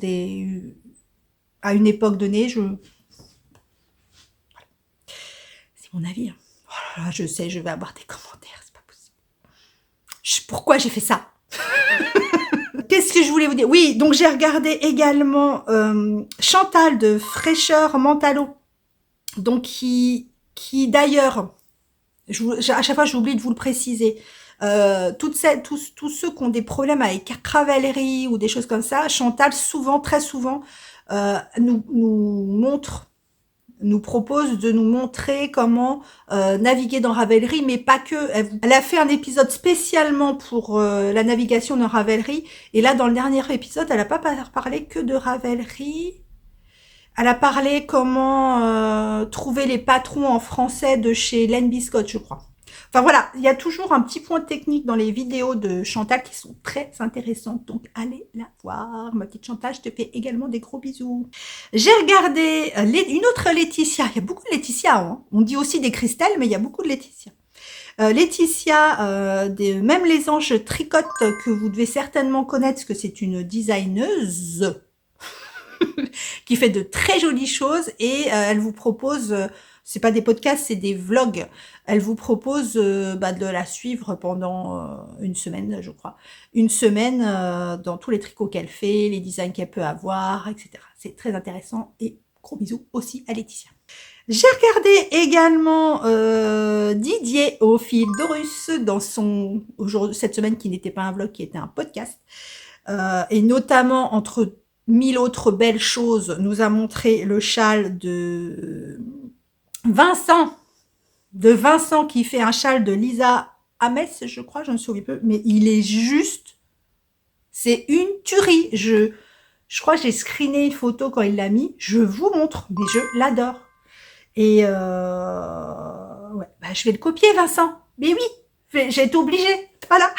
Speaker 1: à une époque donnée, c'est mon avis. Hein. Oh là là, je sais, je vais avoir des commentaires, c'est pas possible. Pourquoi j'ai fait ça? Qu'est-ce que je voulais vous dire? Oui, donc j'ai regardé également Chantal de Fraîcheur Mentalo, donc qui d'ailleurs, à chaque fois j'oublie de vous le préciser, tous ceux qui ont des problèmes avec Ravelry ou des choses comme ça, Chantal souvent, très souvent, nous propose de nous montrer comment naviguer dans Ravelry, mais pas que. Elle a fait un épisode spécialement pour la navigation dans Ravelry, et là, dans le dernier épisode, elle n'a pas parlé que de Ravelry. Elle a parlé comment trouver les patrons en français de chez Len Biscott, je crois. Enfin voilà, il y a toujours un petit point technique dans les vidéos de Chantal qui sont très intéressantes. Donc allez la voir. Ma petite Chantal, je te fais également des gros bisous. J'ai regardé une autre Laetitia. Il y a beaucoup de Laetitia. Hein. On dit aussi des Christelle, mais il y a beaucoup de Laetitia. Laetitia, même les anges tricotent que vous devez certainement connaître, parce que c'est une designeuse qui fait de très jolies choses et elle vous propose, c'est pas des podcasts, c'est des vlogs. Elle vous propose de la suivre pendant une semaine, je crois. Une semaine dans tous les tricots qu'elle fait, les designs qu'elle peut avoir, etc. C'est très intéressant et gros bisous aussi à Laetitia. J'ai regardé également Didier au fil d'Horus dans cette semaine qui n'était pas un vlog, qui était un podcast. Et notamment entre 1000 autres belles choses, nous a montré le châle de Vincent qui fait un châle de Lisa Ames, je crois, je me souviens peu, mais il est juste, c'est une tuerie. Je crois que j'ai screené une photo quand il l'a mis, je vous montre, mais je l'adore. Et ouais, je vais le copier, Vincent. Mais oui, j'ai été obligée, voilà.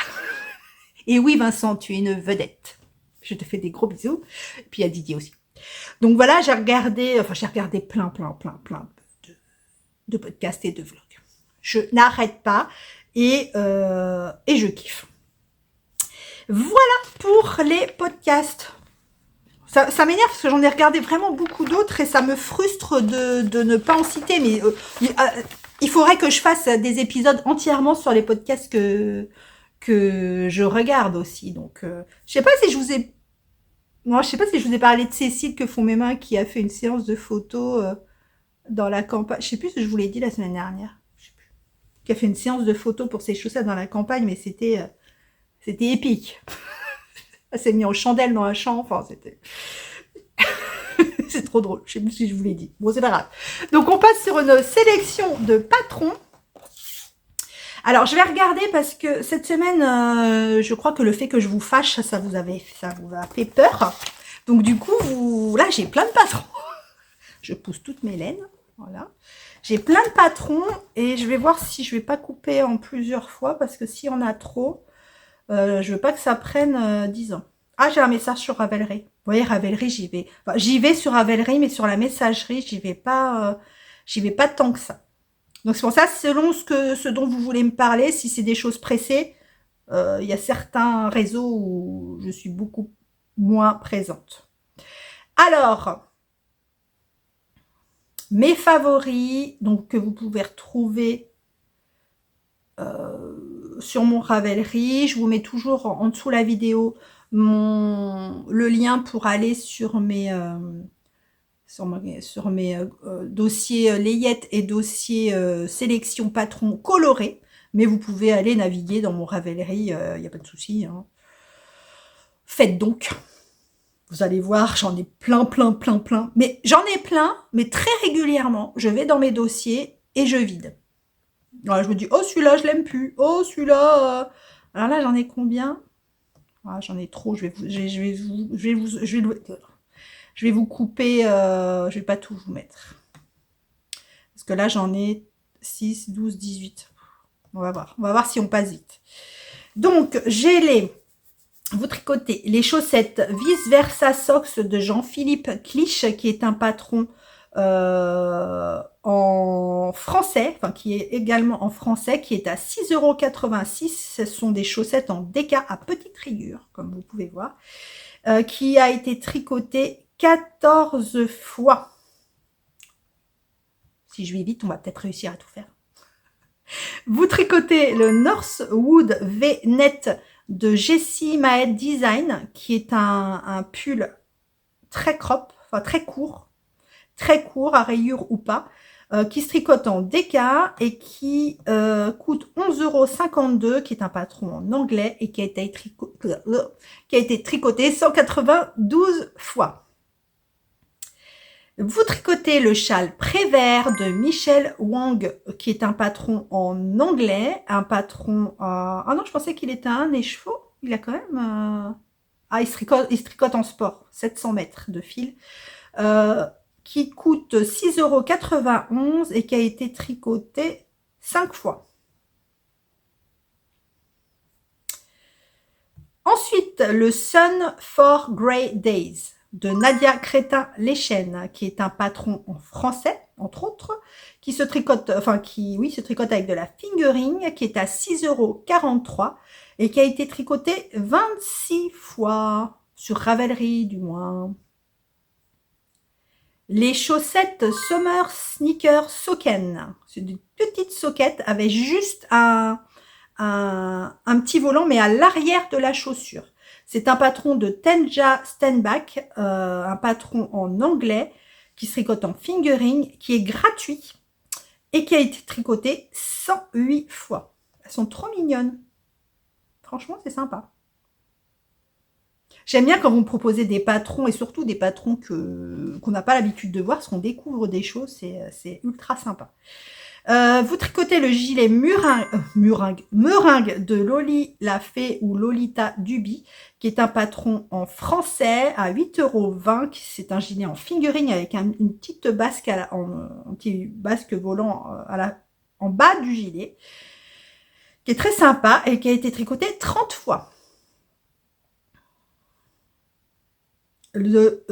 Speaker 1: Et oui, Vincent, tu es une vedette. Je te fais des gros bisous. Et puis il y a Didier aussi. Donc voilà, j'ai regardé plein de podcasts et de vlogs. Je n'arrête pas et je kiffe. Voilà pour les podcasts. Ça m'énerve parce que j'en ai regardé vraiment beaucoup d'autres et ça me frustre de ne pas en citer. Mais il faudrait que je fasse des épisodes entièrement sur les podcasts que je regarde aussi. Donc, je sais pas si je vous ai... Moi, je sais pas si je vous ai parlé de Cécile que font mes mains qui a fait une séance de photos dans la campagne. Je sais plus si je vous l'ai dit la semaine dernière. Je sais plus. Qui a fait une séance de photos pour ses chaussettes dans la campagne, mais c'était épique. Elle s'est mise en chandelle dans un champ. Enfin, c'était... C'est trop drôle. Je sais plus si je vous l'ai dit. Bon, c'est pas grave. Donc, on passe sur une sélection de patrons. Alors, je vais regarder parce que cette semaine, je crois que le fait que je vous fâche, ça vous a fait peur. Donc, du coup, là, j'ai plein de patrons. Je pousse toutes mes laines. Voilà. J'ai plein de patrons et je vais voir si je vais pas couper en plusieurs fois parce que s'il y en a trop, je veux pas que ça prenne 10 ans. Ah, j'ai un message sur Ravelry. Vous voyez, Ravelry, j'y vais. Enfin, j'y vais sur Ravelry, mais sur la messagerie, j'y vais pas tant que ça. Donc c'est pour ça, selon ce dont vous voulez me parler, si c'est des choses pressées, il y a certains réseaux où je suis beaucoup moins présente. Alors, mes favoris, donc que vous pouvez retrouver sur mon Ravelry, je vous mets toujours en dessous la vidéo le lien pour aller sur mes dossiers layette et dossiers sélection patron coloré, mais vous pouvez aller naviguer dans mon Ravelry, il n'y a pas de souci. Hein. Faites donc. Vous allez voir, j'en ai plein. Mais j'en ai plein, mais très régulièrement, je vais dans mes dossiers et je vide. Alors, je me dis, oh celui-là, je l'aime plus. Oh celui-là. Alors là, j'en ai combien? Ah, j'en ai trop. Je vais vous couper, je vais pas tout vous mettre. Parce que là, j'en ai 6, 12, 18. On va voir si on passe vite. Donc, vous tricotez les chaussettes Vice Versa Socks de Jean-Philippe Clich, qui est un patron en français, enfin qui est également en français, qui est à 6,86 €. Ce sont des chaussettes en déca à petite rayure, comme vous pouvez voir, qui a été tricoté 14 fois. Si je vais vite, on va peut-être réussir à tout faire. Vous tricotez le Northwood V-Net de Jessie Maed Design, qui est un pull très crop, enfin très court à rayures ou pas, qui se tricote en déca et qui coûte 11,52 €, qui est un patron en anglais et qui a été tricoté 192 fois. Vous tricotez le châle Prévert de Michel Wang, qui est un patron en anglais, un patron... ah non, je pensais qu'il était un écheveau. Il a quand même... Ah, il se tricote en sport, 700 mètres de fil. qui coûte 6,91 € et qui a été tricoté 5 fois. Ensuite, le Sun for Grey Days de Nadia Crétin-Lechaine, qui est un patron en français, entre autres, qui se tricote, se tricote avec de la fingering, qui est à 6,43 € et qui a été tricoté 26 fois, sur Ravelry du moins. Les chaussettes Summer Sneaker Socken, c'est des petites soquettes avec juste un petit volant, mais à l'arrière de la chaussure. C'est un patron de Tenja Stenback, un patron en anglais, qui se tricote en fingering, qui est gratuit et qui a été tricoté 108 fois. Elles sont trop mignonnes. Franchement, c'est sympa. J'aime bien quand vous me proposez des patrons, et surtout des patrons qu'on n'a pas l'habitude de voir, parce qu'on découvre des choses, c'est ultra sympa. Vous tricotez le gilet meringue de Loli la Fée ou Lolita Duby, qui est un patron en français à 8,20 €. C'est un gilet en fingering avec une petite basque, un petit basque volant en bas du gilet, qui est très sympa et qui a été tricoté 30 fois. Le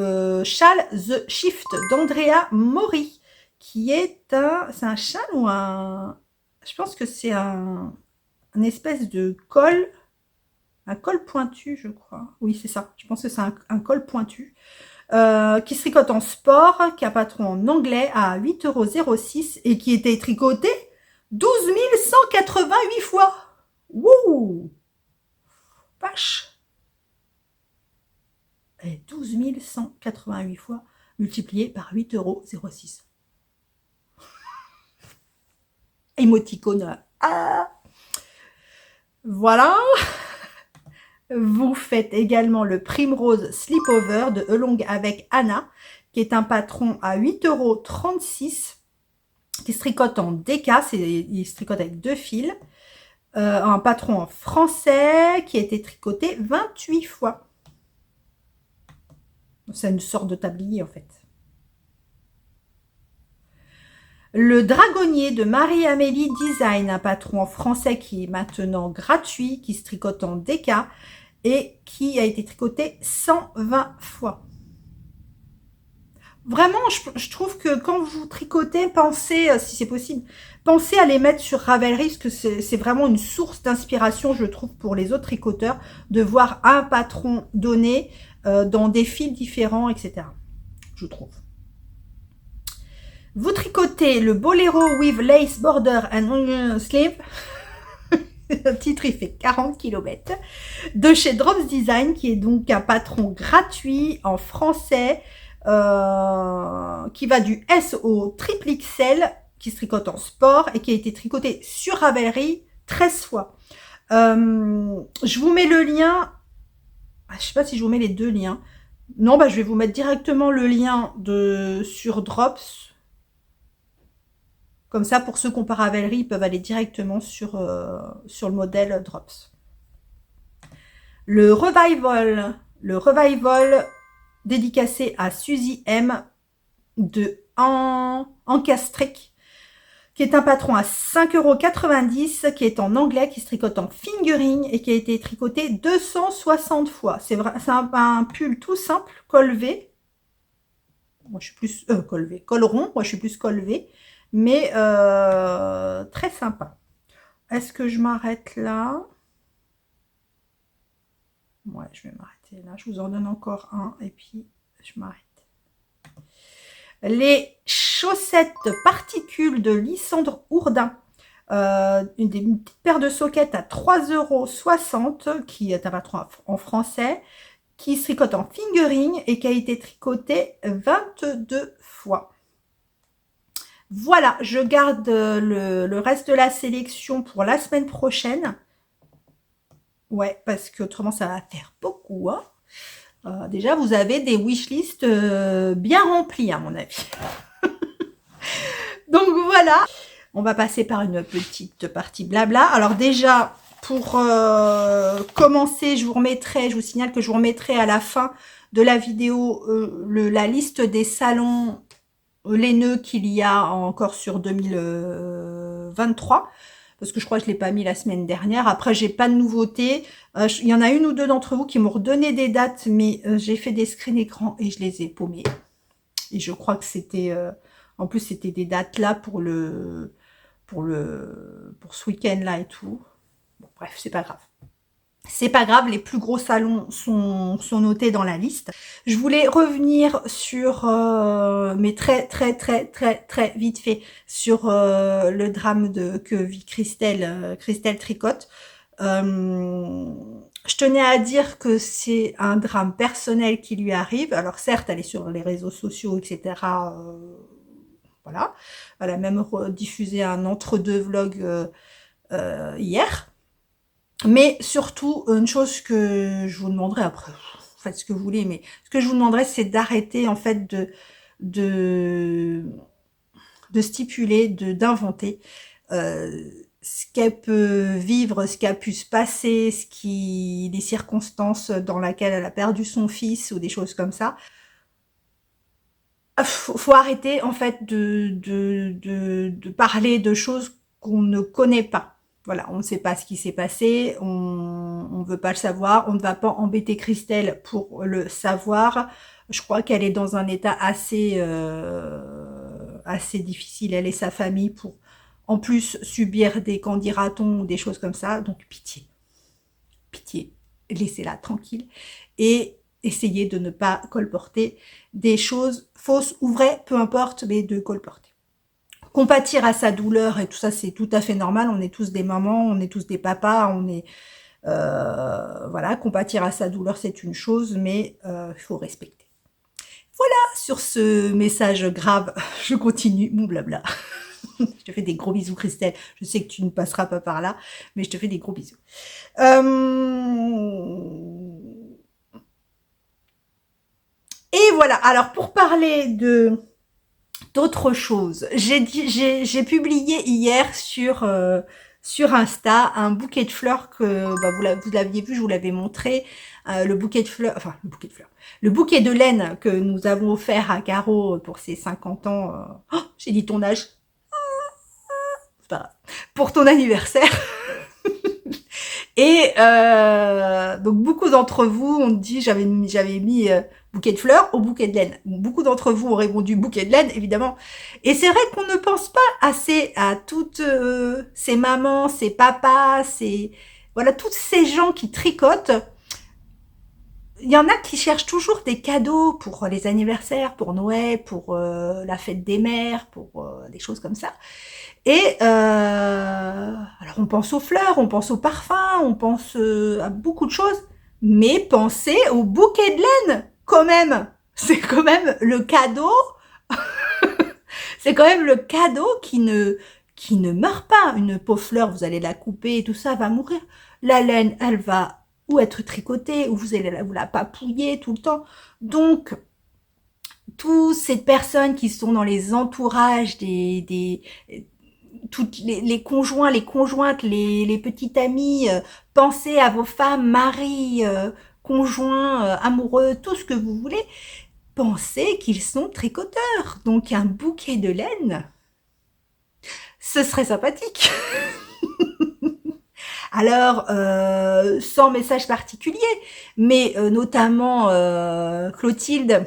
Speaker 1: châle The Shift d'Andrea Mori, qui est c'est un châle ou je pense que c'est un espèce de col, un col pointu, je crois. Oui, c'est ça. Je pense que c'est un col pointu, qui se tricote en sport, qui a un patron en anglais à 8,06 € et qui était tricoté 12 188 fois. Wouh! Vache! Et 12 188 fois multiplié par 8,06 €. Émoticône. Ah, voilà. Vous faites également le Primrose Slipover de Elong avec Anna, qui est un patron à 8,36 €, qui se tricote en DK, il se tricote avec 2 fils. Un patron en français qui a été tricoté 28 fois. C'est une sorte de tablier en fait. Le dragonnier de Marie-Amélie Design, un patron en français qui est maintenant gratuit, qui se tricote en DK et qui a été tricoté 120 fois. Vraiment, je trouve que quand vous tricotez, pensez, si c'est possible, pensez à les mettre sur Ravelry, parce que c'est vraiment une source d'inspiration, je trouve, pour les autres tricoteurs, de voir un patron donné dans des fils différents, etc. Je trouve. Vous tricotez le Bolero with Lace Border and Onion Sleeve. Le titre, il fait 40 km. De chez Drops Design, qui est donc un patron gratuit en français, qui va du S au triple XL, qui se tricote en sport et qui a été tricoté sur Ravelry 13 fois. Je vous mets le lien. Je sais pas si je vous mets les deux liens. Non, je vais vous mettre directement le lien sur Drops. Comme ça, pour ceux qui ont pas Ravelry, ils peuvent aller directement sur le modèle Drops. Le Revival dédicacé à Suzy M de Encastric, qui est un patron à 5,90 €, qui est en anglais, qui se tricote en fingering et qui a été tricoté 260 fois. C'est un pull tout simple, col V. Moi, je suis plus col rond. Moi, je suis plus col V, mais très sympa. Est-ce que je m'arrête là? Ouais, je vais m'arrêter là. Je vous en donne encore un et puis je m'arrête. Les chaussettes particules de Lysandre Ourdin. Une petite paire de soquettes à 3,60 €, qui est un patron en français, qui se tricote en fingering et qui a été tricoté 22 fois. Voilà, je garde le reste de la sélection pour la semaine prochaine. Ouais, parce qu'autrement, ça va faire beaucoup. Hein. Déjà, vous avez des wishlists bien remplis, à mon avis. Donc, voilà. On va passer par une petite partie blabla. Alors déjà, pour commencer, je vous signale que je vous remettrai à la fin de la vidéo la liste des salons les nœuds qu'il y a encore sur 2023, parce que je crois que je l'ai pas mis la semaine dernière. Après, j'ai pas de nouveautés. Il y en a une ou deux d'entre vous qui m'ont redonné des dates, mais j'ai fait des screen écran et je les ai paumées. Et je crois que c'était, en plus, c'était des dates là pour ce week-end là et tout. Bon, bref, c'est pas grave. C'est pas grave, les plus gros salons sont notés dans la liste. Je voulais revenir sur, mais très vite fait, sur le drame que vit Christelle, Christelle Tricotte. Je tenais à dire que c'est un drame personnel qui lui arrive. Alors certes, elle est sur les réseaux sociaux, etc. Voilà. Elle a même diffusé un entre-deux vlog hier. Mais surtout, une chose que je vous demanderai après, faites ce que vous voulez, mais ce que je vous demanderai, c'est d'arrêter en fait de, de stipuler, d'inventer ce qu'elle peut vivre, ce qui a pu se passer, les circonstances dans lesquelles elle a perdu son fils ou des choses comme ça. Faut arrêter en fait de parler de choses qu'on ne connaît pas. Voilà, on ne sait pas ce qui s'est passé, on ne veut pas le savoir, on ne va pas embêter Christelle pour le savoir. Je crois qu'elle est dans un état assez difficile, elle et sa famille, pour en plus subir des qu'en dira-t-on ou des choses comme ça. Donc pitié, pitié, laissez-la tranquille et essayez de ne pas colporter des choses fausses ou vraies, peu importe, mais de colporter. Compatir à sa douleur et tout ça, c'est tout à fait normal. On est tous des mamans, on est tous des papas, on est voilà. Compatir à sa douleur, c'est une chose, mais il faut respecter. Voilà, sur ce message grave, je continue mon blabla. Je te fais des gros bisous, Christelle. Je sais que tu ne passeras pas par là, mais je te fais des gros bisous. Et voilà. Alors, pour parler d'autres choses, j'ai publié hier sur Insta un bouquet de fleurs que vous l'aviez vu, je vous l'avais montré. Le bouquet de fleurs, le bouquet de laine que nous avons offert à Caro pour ses 50 ans. Oh, j'ai dit ton âge. C'est pas grave. Pour ton anniversaire. Et donc beaucoup d'entre vous ont dit, j'avais mis bouquet de fleurs au bouquet de laine. Beaucoup d'entre vous ont répondu bouquet de laine, évidemment. Et c'est vrai qu'on ne pense pas assez à toutes ces mamans, ces papas, voilà, tous ces gens qui tricotent. Il y en a qui cherchent toujours des cadeaux pour les anniversaires, pour Noël, pour la fête des mères, pour des choses comme ça. Et alors on pense aux fleurs, on pense aux parfums, on pense à beaucoup de choses, mais pensez au bouquet de laine quand même. C'est quand même le cadeau. C'est quand même le cadeau qui ne meurt pas. Une pauvre fleur, vous allez la couper et tout ça, va mourir. La laine, elle va ou être tricotée, ou vous allez vous la papouiller tout le temps. Donc toutes ces personnes qui sont dans les entourages toutes les conjoints, les conjointes, les petites amies, pensez à vos femmes, maris, conjoints, amoureux, tout ce que vous voulez. Pensez qu'ils sont tricoteurs. Donc un bouquet de laine, ce serait sympathique. Alors, sans message particulier, mais notamment Clotilde,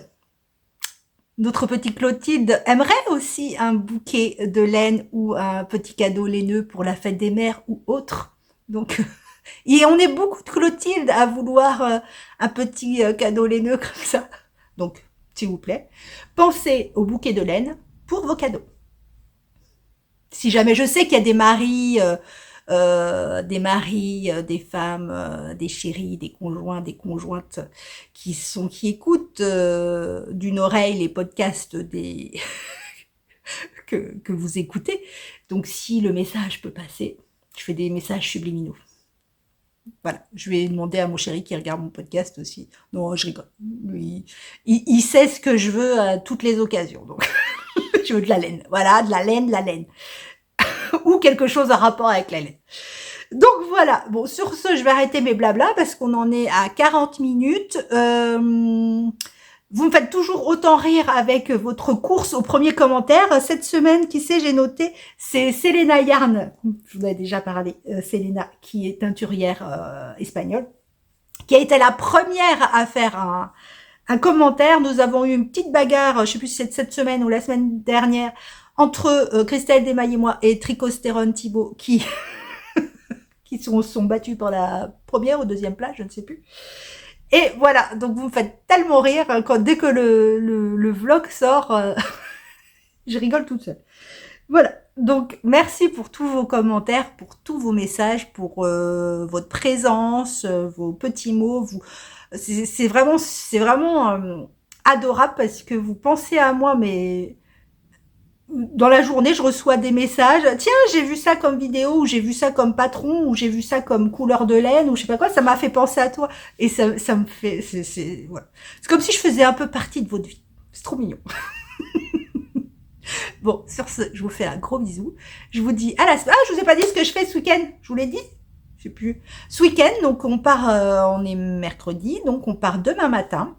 Speaker 1: notre petite Clotilde aimerait aussi un bouquet de laine ou un petit cadeau laineux pour la fête des mères ou autre. Donc, et on est beaucoup de Clotilde à vouloir un petit cadeau laineux comme ça. Donc, s'il vous plaît, pensez au bouquet de laine pour vos cadeaux. Si jamais je sais qu'il y a des maris, des femmes, des chéris, des conjoints, des conjointes qui écoutent d'une oreille les podcasts que vous écoutez. Donc si le message peut passer, je fais des messages subliminaux. Voilà, je vais demander à mon chéri qui regarde mon podcast aussi. Non, je rigole. Lui, il sait ce que je veux à toutes les occasions. Donc, je veux de la laine. Voilà, de la laine. Ou quelque chose en rapport avec la laine. Donc voilà, bon, sur ce, je vais arrêter mes blablas parce qu'on en est à 40 minutes. Vous me faites toujours autant rire avec votre course au premier commentaire. Cette semaine, qui c'est, j'ai noté, c'est Selena Yarn. Je vous en ai déjà parlé, Selena, qui est teinturière espagnole, qui a été la première à faire un commentaire. Nous avons eu une petite bagarre, je sais plus si c'est cette semaine ou la semaine dernière, entre Christelle Desmailles et moi et Tricostérone Thibault, qui sont battus pour la première ou deuxième place, je ne sais plus. Et voilà, donc vous me faites tellement rire dès que le vlog sort, je rigole toute seule. Voilà, donc merci pour tous vos commentaires, pour tous vos messages, pour votre présence, vos petits mots. C'est vraiment adorable parce que vous pensez à moi, mais dans la journée, je reçois des messages. Tiens, j'ai vu ça comme vidéo, ou j'ai vu ça comme patron, ou j'ai vu ça comme couleur de laine, ou je sais pas quoi. Ça m'a fait penser à toi. Et ça me fait, voilà. C'est comme si je faisais un peu partie de votre vie. C'est trop mignon. Bon, sur ce, je vous fais un gros bisou. Je vous dis à la semaine. Ah, je vous ai pas dit ce que je fais ce week-end. Je vous l'ai dit? Je sais plus. Ce week-end, donc on part, on est mercredi, donc on part demain matin.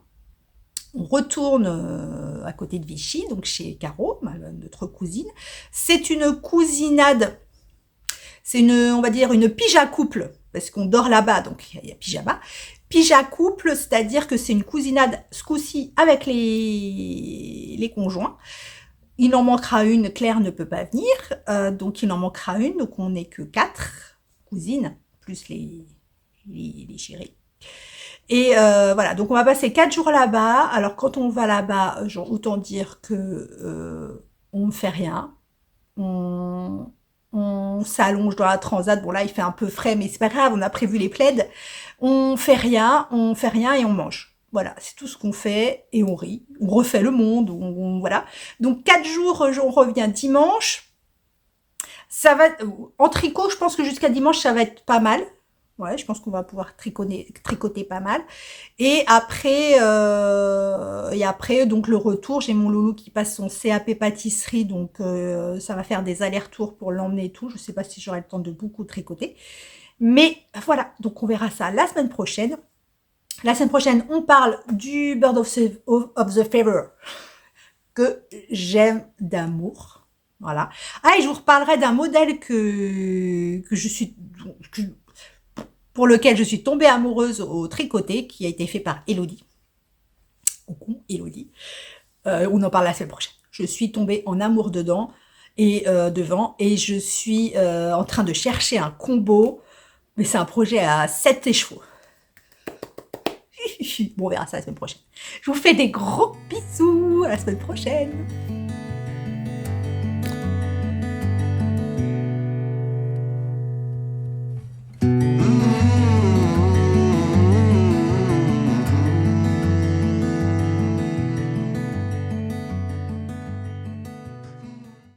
Speaker 1: On retourne à côté de Vichy, donc chez Caro, notre cousine. C'est une cousinade, c'est on va dire une pija couple, parce qu'on dort là-bas, donc il y a pyjama. Pija couple, c'est-à-dire que c'est une cousinade ce coup-ci avec les conjoints. Il en manquera une, Claire ne peut pas venir, donc il en manquera une, donc on n'est que 4 cousines, plus les chéris. Et voilà, donc on va passer 4 jours là-bas. Alors quand on va là-bas, autant dire que on ne fait rien. On s'allonge dans la transat. Bon là, il fait un peu frais, mais c'est pas grave, on a prévu les plaids. On fait rien et on mange. Voilà, c'est tout ce qu'on fait et on rit. On refait le monde, voilà. Donc 4 jours, on revient dimanche. Ça va en tricot, je pense que jusqu'à dimanche, ça va être pas mal. Ouais, je pense qu'on va pouvoir tricoter pas mal. Et après, donc le retour, j'ai mon loulou qui passe son CAP pâtisserie, donc ça va faire des allers-retours pour l'emmener et tout. Je sais pas si j'aurai le temps de beaucoup tricoter. Mais voilà, donc on verra ça la semaine prochaine. La semaine prochaine, on parle du Bird of the Feather que j'aime d'amour. Voilà. Ah, et je vous reparlerai d'un modèle pour lequel je suis tombée amoureuse au tricoté, qui a été fait par Elodie. Coucou, Elodie. On en parle la semaine prochaine. Je suis tombée en amour devant, et je suis en train de chercher un combo, mais c'est un projet à 7 échevaux. Bon, on verra ça la semaine prochaine. Je vous fais des gros bisous, à la semaine prochaine.